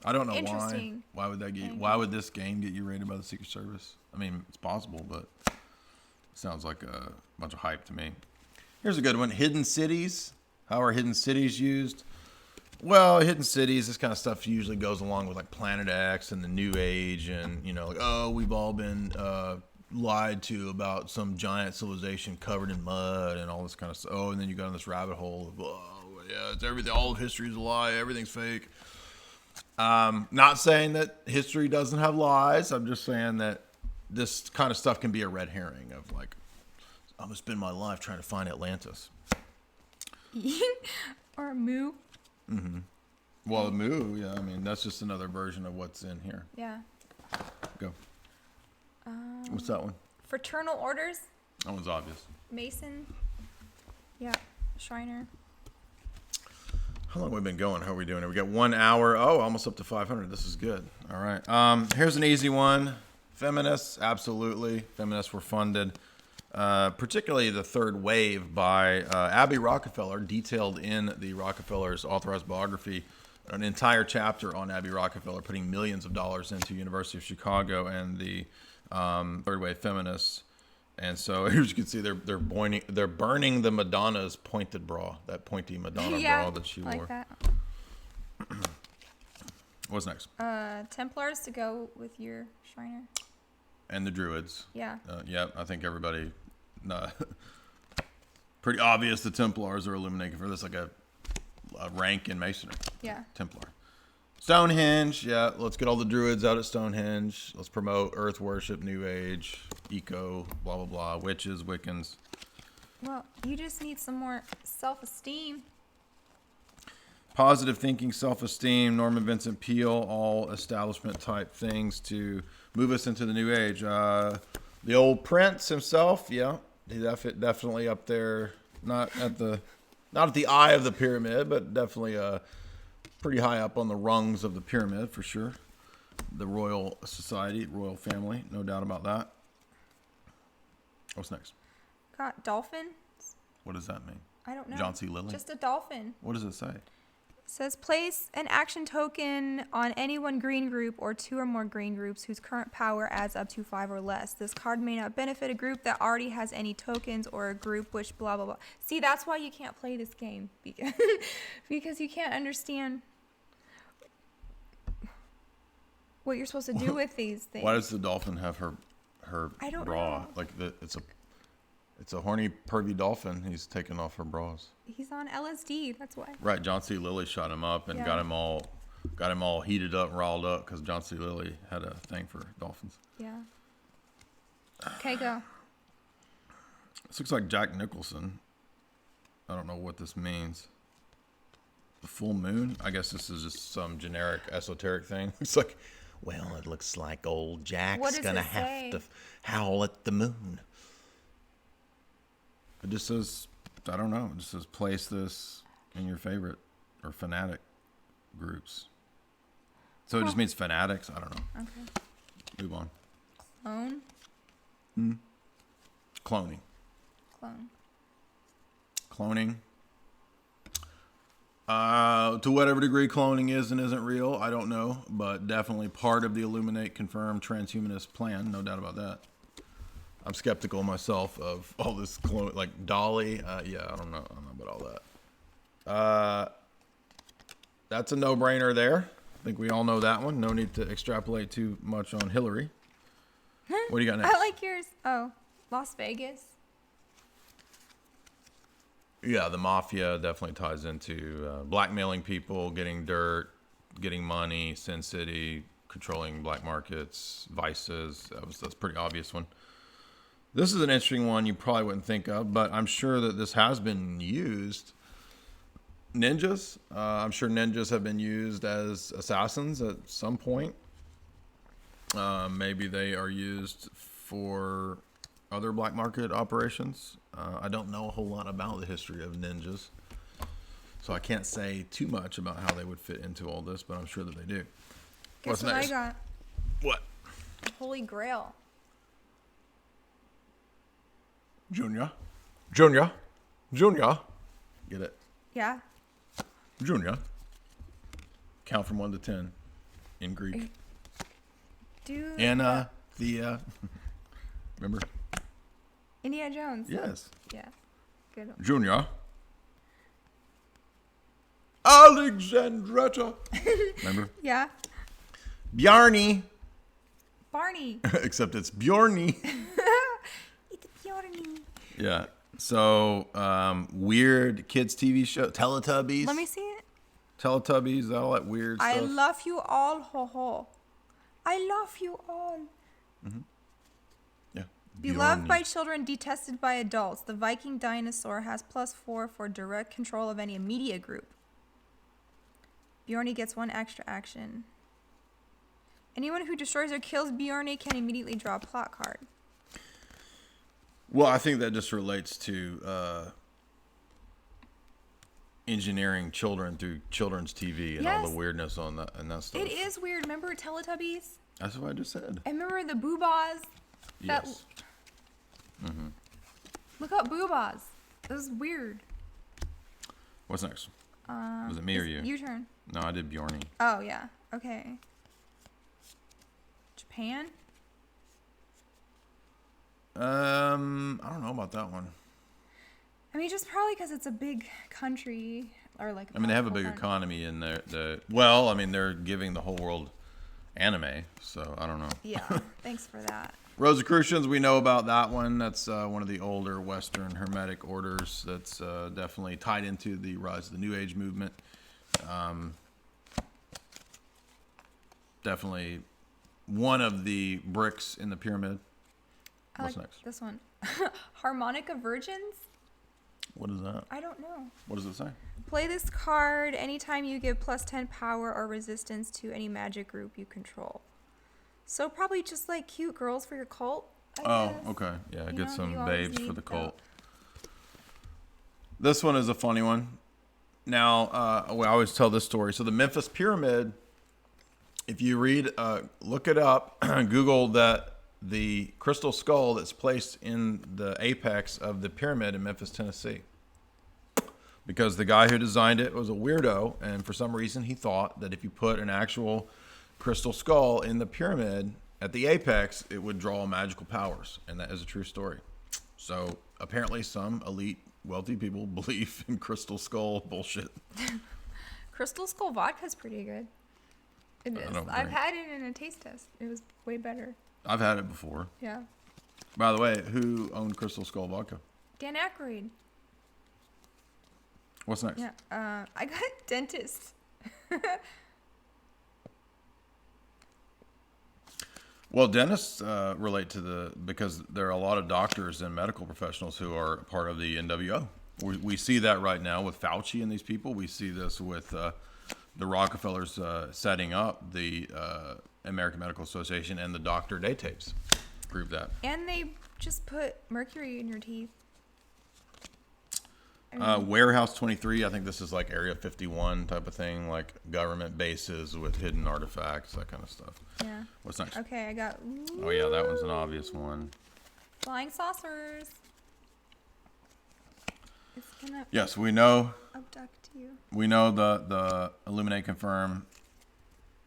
I don't know why. Interesting. Why would that get? Thank Why would this game get you rated by the Secret Service? I mean, it's possible, but it sounds like a bunch of hype to me. Here's a good one. Hidden cities. How are hidden cities used? Well, hidden cities, this kind of stuff usually goes along with like Planet X and the New Age, and we've all been lied to about some giant civilization covered in mud and all this kind of stuff. And then you go in this rabbit hole of, it's everything. All of history is a lie. Everything's fake. Not saying that history doesn't have lies. I'm just saying that this kind of stuff can be a red herring of like, I'm gonna spend my life trying to find Atlantis. or Moo. Mm-hmm. Well, Moo, yeah. I mean, that's just another version of what's in here. Yeah. Go. What's that one? Fraternal orders. That one's obvious. Mason. Yeah. Shriner. How long have we been going? How are we doing here? We got 1 hour. Oh, almost up to 500. This is good. All right. Here's an easy one. Feminists, absolutely. Feminists were funded. Particularly the third wave by Abby Rockefeller, detailed in the Rockefellers' authorized biography, an entire chapter on Abby Rockefeller putting millions of dollars into University of Chicago and the third wave feminists. And so as you can see, they're burning the Madonna's pointed bra, that pointy Madonna bra that she wore. Like that. What's next? Templars to go with your Shriner. And the Druids. Yeah. Yeah, I think everybody. Pretty obvious the Templars are illuminating for this, like a rank in Masonry. Yeah. Templar. Stonehenge. Yeah, let's get all the Druids out at Stonehenge. Let's promote Earth worship, New Age, eco, blah, blah, blah. Witches, Wiccans. Well, you just need some more self-esteem. Positive thinking, self-esteem, Norman Vincent Peale, all establishment type things to move us into the New Age. The old Prince himself, yeah, he's definitely up there, not at the eye of the pyramid, but definitely pretty high up on the rungs of the pyramid for sure. The royal society, royal family, no doubt about that. What's next? Got dolphin. What does that mean? I don't know. John C. Lilly? Just a dolphin. What does it say? Says place an action token on any one green group or 2 or more green groups whose current power adds up to 5 or less. This card may not benefit a group that already has any tokens or a group which blah blah blah. See, that's why you can't play this game because you can't understand what you're supposed to do with these things. Why does the dolphin have her I don't bra? know. Like it's a horny, pervy dolphin. He's taking off her bras. He's on LSD. That's why. Right, John C. Lilly shot him up and Yeah. got him all heated up, riled up because John C. Lilly had a thing for dolphins. Yeah. Okay, go. This looks like Jack Nicholson. I don't know what this means. The full moon? I guess this is just some generic esoteric thing. It's like, Well, it looks like old Jack's What does gonna it say? have to howl at the moon. it just says, I don't know. It just says place this in your favorite or fanatic groups. So it just means fanatics? I don't know. Okay. Move on. Clone. Cloning. Clone. Cloning. To whatever degree cloning is and isn't real, I don't know, but definitely part of the Illuminate confirmed transhumanist plan, no doubt about that. I'm skeptical myself of all this clone, like Dolly. Yeah, I don't know about all that. That's a no-brainer there. I think we all know that one. No need to extrapolate too much on Hillary. What do you got next? I like yours. Oh, Las Vegas. Yeah, the mafia definitely ties into blackmailing people, getting dirt, getting money, Sin City, controlling black markets, vices. That's a pretty obvious one. This is an interesting one you probably wouldn't think of, but I'm sure that this has been used. Ninjas. I'm sure ninjas have been used as assassins at some point. Maybe they are used for other black market operations. I don't know a whole lot about the history of ninjas, so I can't say too much about how they would fit into all this, but I'm sure that they do. Guess What's what next? I got? What? Holy Grail. Junior. Get it? Yeah. Junior. Count from 1 to 10 in Greek. Do Anna, Thea. Remember? Indiana Jones. Yes. Yeah. Good one. Junior. Alexandretta. Remember? Yeah. Bjarni. Barney. Except it's Bjorny. It's Bjarni. Yeah. So, weird kids TV show. Teletubbies. Let me see it. Teletubbies, all that weird I stuff. love you all, ho ho. I love you all. Yeah. Beloved Bjorny. by children, detested by adults, the Viking dinosaur has +4 for direct control of any media group. Bjorny gets 1 extra action. Anyone who destroys or kills Bjorny can immediately draw a plot card. Well, I think that just relates to engineering children through children's TV and all Yes. the weirdness on that and that stuff. It is weird. Remember Teletubbies? That's what I just said. And remember the boobas? That- Yes. Look up boobas. That was weird. What's next? Was it me or you? Your turn. No, I did Bjorny. Oh, yeah. Okay. Japan? I don't know about that one. I mean, just probably because it's a big country or like. I mean, they have a big powerful economy in there. Well, I mean, they're giving the whole world anime, so I don't know. Yeah, thanks for that. Rosicrucians, we know about that one. That's one of the older Western Hermetic orders that's definitely tied into the rise of the New Age movement. Definitely one of the bricks in the pyramid. I What's like next? this one. Harmonica Virgins? What is that? I don't know. What does it say? Play this card anytime you give +10 power or resistance to any magic group you control. So probably just like cute girls for your cult. I guess. Okay. Yeah, You get know, some you always babes for need the that. cult. This one is a funny one. Now, I always tell this story. So the Memphis Pyramid, if you read, look it up, Google that the crystal skull that's placed in the apex of the pyramid in Memphis, Tennessee. Because the guy who designed it was a weirdo, and for some reason he thought that if you put an actual crystal skull in the pyramid at the apex, it would draw magical powers, and that is a true story. So apparently some elite wealthy people believe in crystal skull bullshit. Crystal Skull vodka's pretty good. It is. don't I've drink. had it in a taste test. It was way better. I've had it before. Yeah. By the way, who owned Crystal Skull vodka? Dan Aykroyd. What's next? Yeah. I got dentist. Well, dentists relate to because there are a lot of doctors and medical professionals who are part of the NWO. We see that right now with Fauci and these people. We see this with the Rockefellers setting up the American Medical Association, and the Dr. Day tapes prove that. And they just put mercury in your teeth. I mean, Warehouse 23, I think this is like Area 51 type of thing, like government bases with hidden artifacts, that kind of stuff. yeah. What's next? Okay, I got. Oh, yeah, that one's an obvious one. Flying saucers. It's gonna Yes, we know abduct you. the Illuminati confirm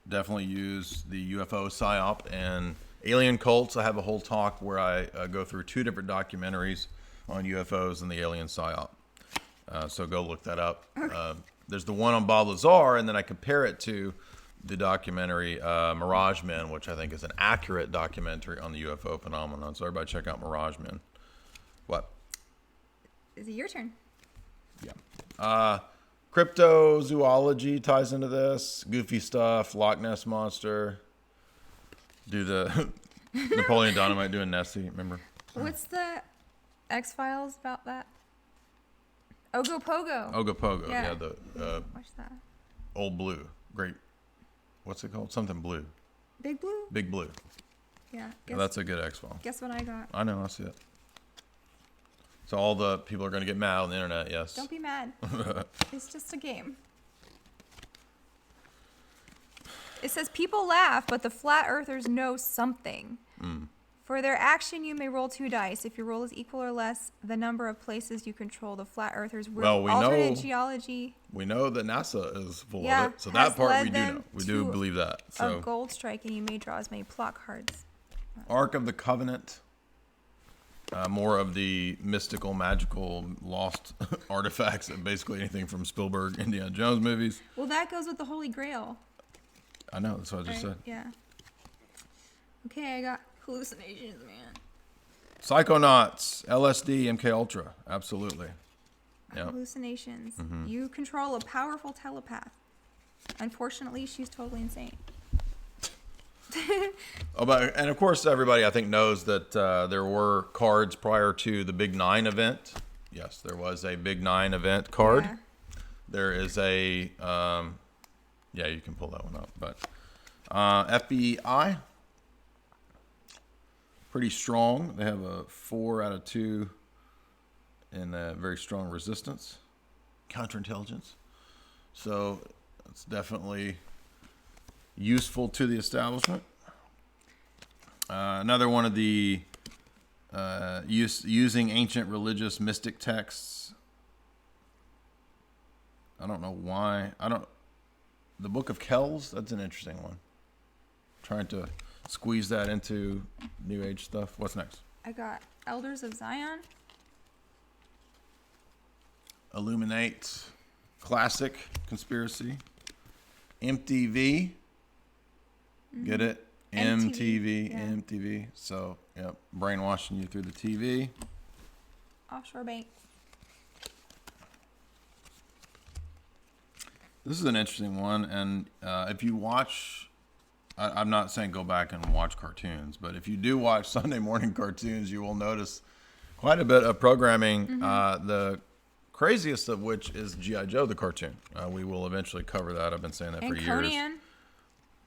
definitely use the UFO psyop and alien cults. I have a whole talk where I go through 2 different documentaries on UFOs and the alien psyop. So go look that up. There's the one on Bob Lazar, and then I compare it to the documentary Mirage Men, which I think is an accurate documentary on the UFO phenomenon. So everybody check out Mirage Men. What? Is it your turn? Yeah. Cryptozoology ties into this. Goofy stuff. Loch Ness Monster. Do the Napoleon Dynamite doing Nessie, remember? What's the X-Files about that? Ogopogo. Ogopogo. Yeah. Yeah, the Watch that. Old Blue. Great. What's it called? Something Blue. Big Blue? Big Blue. Yeah. Yeah, that's a good X-File. Guess what I got? I know, I see it. So all the people are going to get mad on the internet, yes. Don't be mad. It's just a game. It says people laugh, but the flat earthers know something. For their action, you may roll 2 dice. If your roll is equal or less the number of places you control, the flat earthers will Well, we alternate know- geology We know that NASA is full Yeah, of it. So has that part led we do them know. We do to believe that. So of gold strike, and you may draw as many plot cards. Ark of the Covenant. More of the mystical, magical, lost artifacts, and basically anything from Spielberg, Indiana Jones movies. Well, that goes with the Holy Grail. I know, that's what I just Right? said. Yeah. Okay, I got hallucinations, man. Psychonauts, LSD, MK Ultra, absolutely. Yeah. Hallucinations. Mm-hmm. You control a powerful telepath. Unfortunately, she's totally insane. Oh, and of course, everybody I think knows that there were cards prior to the Big 9 event. Yes, there was a Big 9 event card. Yeah. There is a, yeah, you can pull that one up. But FBI, pretty strong. They have a 4 out of 2 in very strong resistance, counterintelligence. So it's definitely useful to the establishment. Another one of the using ancient religious mystic texts. I don't know why. The Book of Kells, that's an interesting one. Trying to squeeze that into New Age stuff. What's next? I got Elders of Zion. Illuminate Classic Conspiracy. MTV. Get it? MTV. yeah. MTV. So, yep. Brainwashing you through the TV. Offshore bank. This is an interesting one. And if you watch, I'm not saying go back and watch cartoons, but if you do watch Sunday morning cartoons, you will notice quite a bit of programming. The craziest of which is G.I. Joe, the cartoon. We will eventually cover that. I've been saying that And for years. Conan.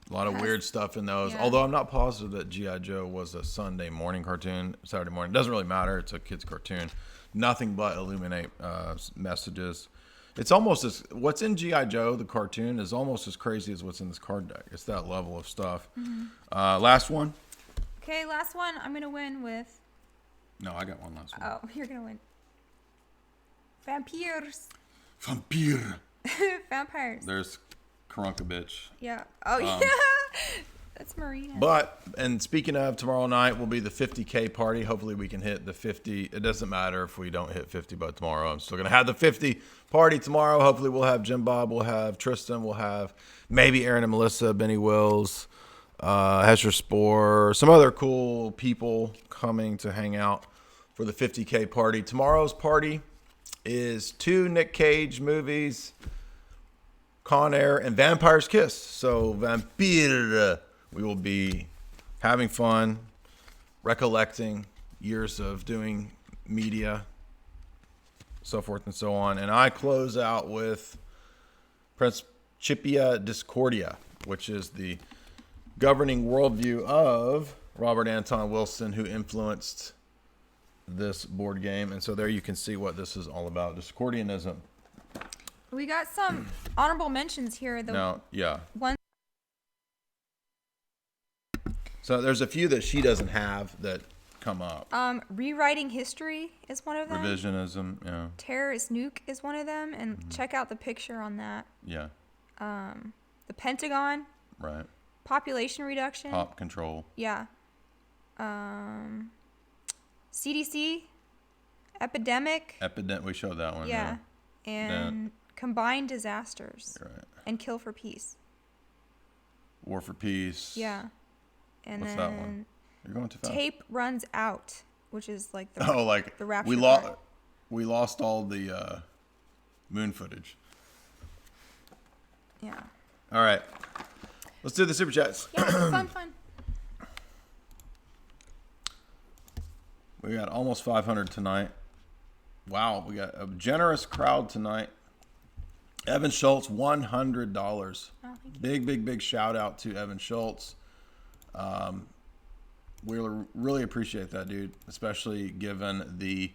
A lot of weird stuff in those. Yeah. Although I'm not positive that G.I. Joe was a Sunday morning cartoon, Saturday morning. It doesn't really matter. It's a kid's cartoon. Nothing but Illuminate messages. It's almost as what's in G.I. Joe, the cartoon, is almost as crazy as what's in this card deck. It's that level of stuff. Last one. Okay, last one. I'm gonna win with. No, I got one last one. Oh, you're gonna win. Vampires. Vampire. Vampires. There's Abronkavitch. Yeah. Oh yeah. That's Marina. But, and speaking of, tomorrow night will be the 50K party. Hopefully we can hit the 50. It doesn't matter if we don't hit 50, but tomorrow I'm still going to have the 50 party tomorrow. Hopefully we'll have Jim Bob, we'll have Tristan, we'll have maybe Aaron and Melissa, Benny Wills, Hesher Spore, some other cool people coming to hang out for the 50K party. Tomorrow's party is 2 Nick Cage movies, Con Air, and Vampire's Kiss. So Vampire. We will be having fun, recollecting years of doing media, so forth and so on. And I close out with Principia Discordia, which is the governing worldview of Robert Anton Wilson, who influenced this board game. And so there you can see what this is all about. Discordianism. We got some honorable mentions here. Now, yeah. One. So there's a few that she doesn't have that come up. Rewriting history is one of them. Revisionism, yeah. Terrorist nuke is one of them, and check out the picture on that. Yeah, The Pentagon, right. population reduction. Pop control. Yeah. CDC, epidemic. We showed that one. Yeah. And combined disasters. Right. And kill for peace. War for Peace. Yeah. And What's then that one? You're going too fast. tape runs out, which is like the the rapture. We lost all the moon footage. Yeah. All right. Let's do the super chats. Yeah, fun. We got almost 500 tonight. Wow, we got a generous crowd tonight. Evan Schultz, $100. Oh, thank you. Big shout out to Evan Schultz. We really appreciate that, dude, especially given the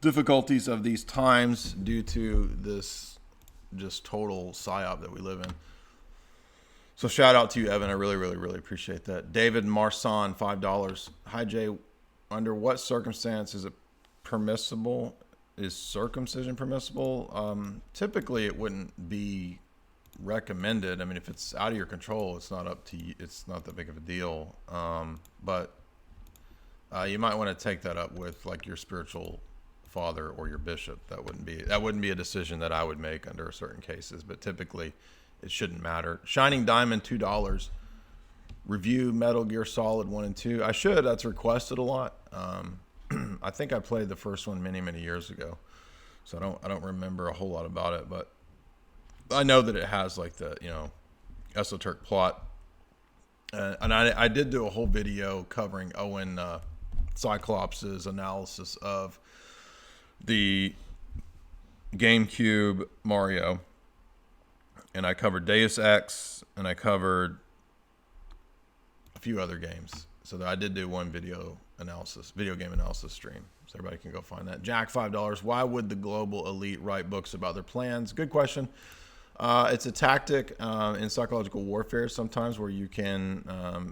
difficulties of these times due to this just total psyop that we live in. So shout out to you, Evan. I really appreciate that. David Marsan, $5. Hi, Jay. Under what circumstance is it permissible? Is circumcision permissible? Typically, it wouldn't be recommended. I mean, if it's out of your control, it's not up to you. It's not that big of a deal. But you might want to take that up with like your spiritual father or your bishop. That wouldn't be a decision that I would make under certain cases. But typically, it shouldn't matter. Shining Diamond, $2. Review Metal Gear Solid 1 and 2. I should. That's requested a lot. I think I played the first one many years ago, so I don't remember a whole lot about it, but I know that it has like the esoteric plot, and I did do a whole video covering Owen Cyclops' analysis of the GameCube Mario, and I covered Deus Ex, and I covered a few other games. So I did do one video game analysis stream. So everybody can go find that. Jack, $5. Why would the global elite write books about their plans? Good question. It's a tactic in psychological warfare sometimes where you can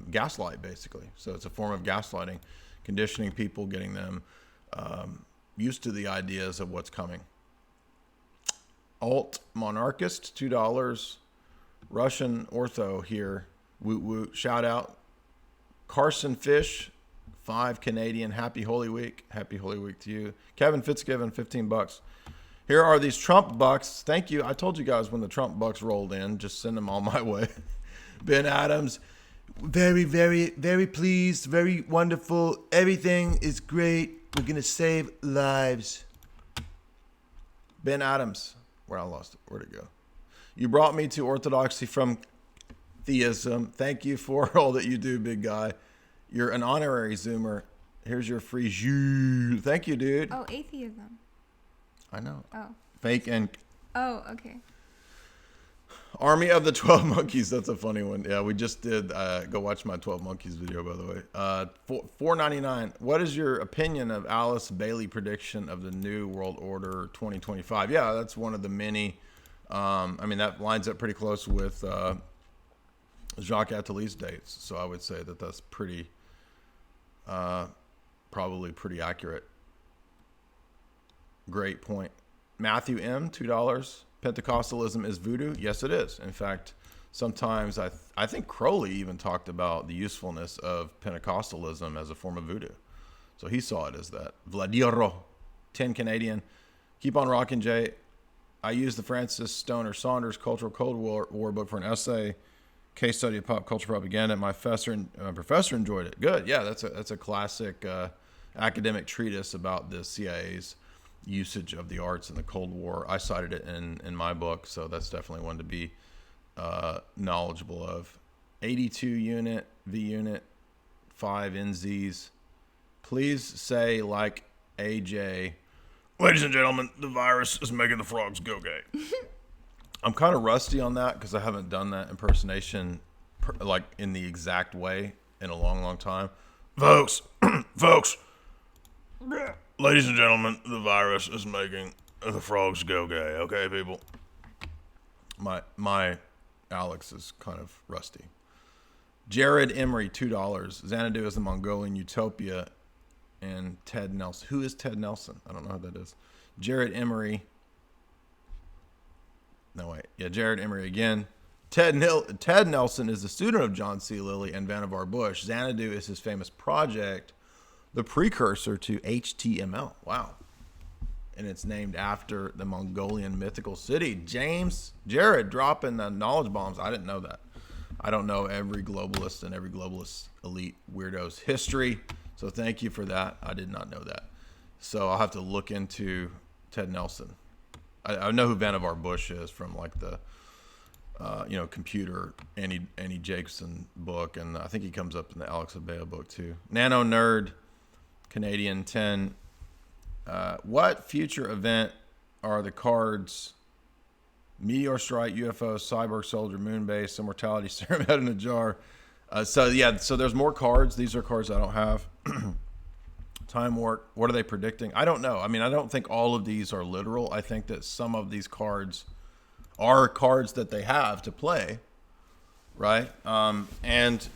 gaslight, basically. So it's a form of gaslighting, conditioning people, getting them used to the ideas of what's coming. Alt Monarchist, $2. Russian Ortho here. Woot woot. Shout out. Carson Fish, $5 Canadian. Happy Holy Week. Happy Holy Week to you. Kevin Fitzgibbon, $15. Here are these Trump bucks. Thank you. I told you guys when the Trump bucks rolled in, just send them all my way. Ben Adams, very, very, very pleased, very wonderful. Everything is great. We're going to save lives. Ben Adams. Where I lost it. Where'd it go? You brought me to orthodoxy from theism. Thank you for all that you do, big guy. You're an honorary Zoomer. Here's your free jus. Thank you, dude. Oh, atheism. I know. Oh. Fake and Oh, okay. Army of the 12 Monkeys. That's a funny one. Yeah, we just did. Go watch my 12 Monkeys video, by the way. $4.99. What is your opinion of Alice Bailey prediction of the New World Order 2025? Yeah, that's one of the many. I mean, that lines up pretty close with Jacques Attali's dates. So I would say that that's pretty, probably pretty accurate. Great point. Matthew M., $2. Pentecostalism is voodoo? Yes, it is. In fact, sometimes I think Crowley even talked about the usefulness of Pentecostalism as a form of voodoo. So he saw it as that. Vladiro, 10 Canadian. Keep on rocking, Jay. I used the Francis Stoner Saunders Cultural Cold War book for an essay, case study of pop culture propaganda. My professor enjoyed it. Good. Yeah, that's a classic academic treatise about the CIA's usage of the arts in the Cold War. I cited it in my book, so that's definitely one to be knowledgeable of. 82 unit, V unit, 5 NZs. Please say like AJ, ladies and gentlemen, the virus is making the frogs go gay. I'm kind of rusty on that because I haven't done that impersonation like in the exact way in a long, long time. Folks, ladies and gentlemen, the virus is making the frogs go gay. Okay, people. My Alex is kind of rusty. Jared Emery, $2. Xanadu is the Mongolian utopia, and Ted Nelson. Who is Ted Nelson? I don't know who that is. Jared Emery. No, wait. Yeah, Jared Emery again. Ted Nelson is the student of John C. Lilly and Vannevar Bush. Xanadu is his famous project, the precursor to HTML. Wow. And it's named after the Mongolian mythical city. Jared dropping the knowledge bombs. I didn't know that. I don't know every globalist and every globalist elite weirdo's history. So thank you for that. I did not know that. So I'll have to look into Ted Nelson. I know who Vannevar Bush is from like the, computer Annie Jacobson book. And I think he comes up in the Alex Abea book too. Nano Nerd, Canadian 10. What future event are the cards Meteor Strike, UFO, Cyborg Soldier, Moonbase, Immortality, Serum Head in a Jar? So there's more cards. These are cards I don't have. Time Warp, what are they predicting? I don't know. I mean, I don't think all of these are literal. I think that some of these cards are cards that they have to play, right? And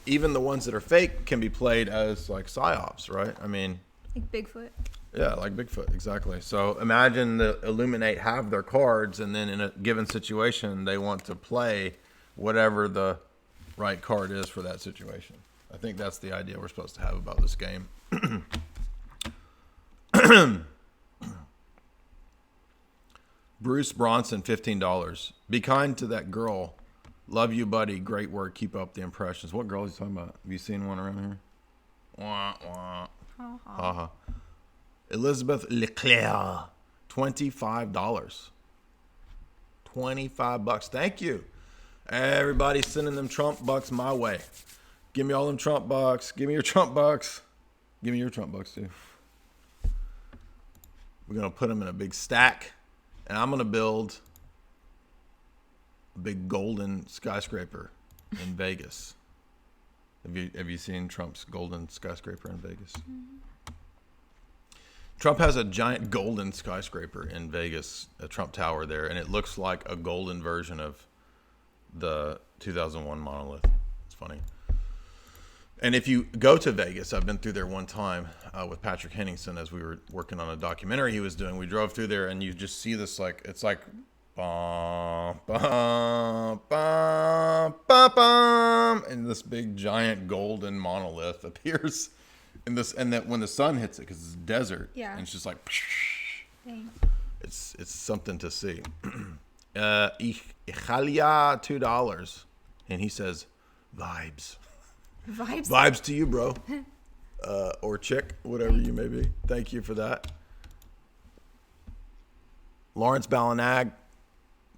even the ones that are fake can be played as like psyops, right? I mean, Like Bigfoot. yeah, like Bigfoot, exactly. So imagine the Illuminate have their cards, and then in a given situation, they want to play whatever the right card is for that situation. I think that's the idea we're supposed to have about this game. Bruce Bronson, $15. Be kind to that girl. Love you, buddy. Great work. Keep up the impressions. What girl is he talking about? Have you seen one around here? Wah, wah. Uh-huh. Elizabeth Leclerc, $25. $25. Thank you. Everybody sending them Trump bucks my way. Give me all them Trump bucks. Give me your Trump bucks. Give me your Trump bucks too. We're going to put them in a big stack, and I'm going to build a big golden skyscraper in Vegas. Have you seen Trump's golden skyscraper in Vegas? Mm-hmm. Trump has a giant golden skyscraper in Vegas, a Trump Tower there, and it looks like a golden version of the 2001 monolith. It's funny. And if you go to Vegas, I've been through there one time with Patrick Henningsen as we were working on a documentary he was doing. We drove through there, and you just see this it's like bum, bum, bum, bum, bum, and this big giant golden monolith appears in this, and that when the sun hits it, because it's desert, yeah, and it's just like, dang. It's something to see. Ichalia $2, and he says, "Vibes, Vibes. vibes to you, bro, or chick, whatever you may be." Thank you for that. Lawrence Balanag,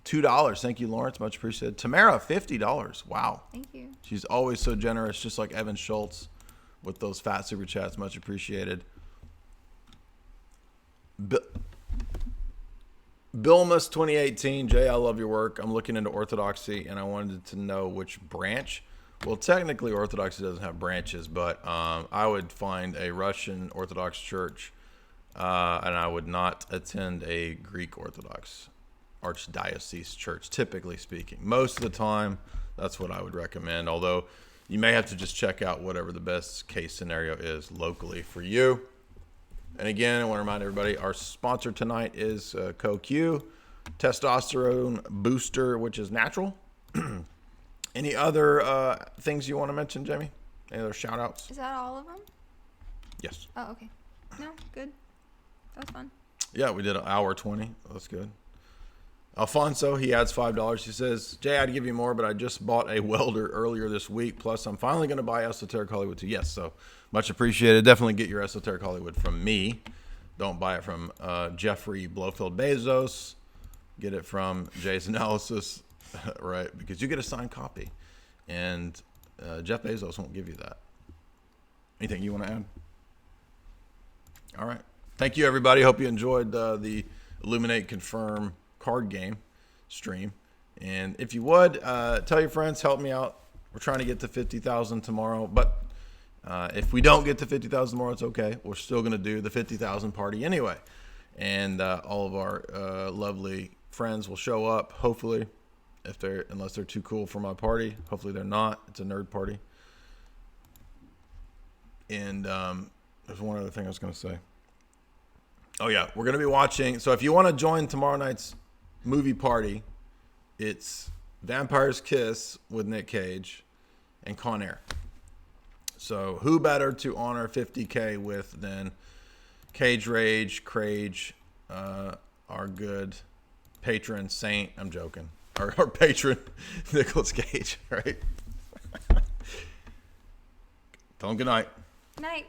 $2. Thank you, Lawrence. Much appreciated. Tamara, $50. Wow. Thank you. She's always so generous, just like Evan Schultz with those fat super chats. Much appreciated. Bilmus 2018. Jay, I love your work. I'm looking into Orthodoxy, and I wanted to know which branch. Well, technically, Orthodoxy doesn't have branches, but I would find a Russian Orthodox church, and I would not attend a Greek Orthodox Archdiocese church, typically speaking. Most of the time, that's what I would recommend, although you may have to just check out whatever the best case scenario is locally for you. And again, I want to remind everybody, our sponsor tonight is CoQ, testosterone booster, which is natural. Any other things you want to mention, Jamie? Any other shout outs? Is that all of them? Yes. Oh, okay. No, good. That was fun. Yeah, we did an hour 20. That's good. Alfonso, he adds $5. He says, Jay, I'd give you more, but I just bought a welder earlier this week. Plus, I'm finally going to buy Esoteric Hollywood too. Yes, so much appreciated. Definitely get your Esoteric Hollywood from me. Don't buy it from Jeffrey Blofeld Bezos. Get it from Jay's Analysis, right? Because you get a signed copy. And Jeff Bezos won't give you that. Anything you want to add? All right. Thank you, everybody. Hope you enjoyed the Illuminate Confirm card game stream. And if you would, tell your friends, help me out. We're trying to get to 50,000 tomorrow. But if we don't get to 50,000 tomorrow, it's okay. We're still going to do the 50,000 party anyway. And all of our lovely friends will show up, hopefully, unless they're too cool for my party. Hopefully they're not. It's a nerd party. And there's one other thing I was going to say. Oh, yeah. We're going to be watching. So if you want to join tomorrow night's movie party, it's Vampire's Kiss with Nick Cage and Con Air. So who better to honor 50K with than Cage Rage, Crage, our good patron saint. I'm joking. Our patron, Nicolas Cage, right? Tell him good night. Night.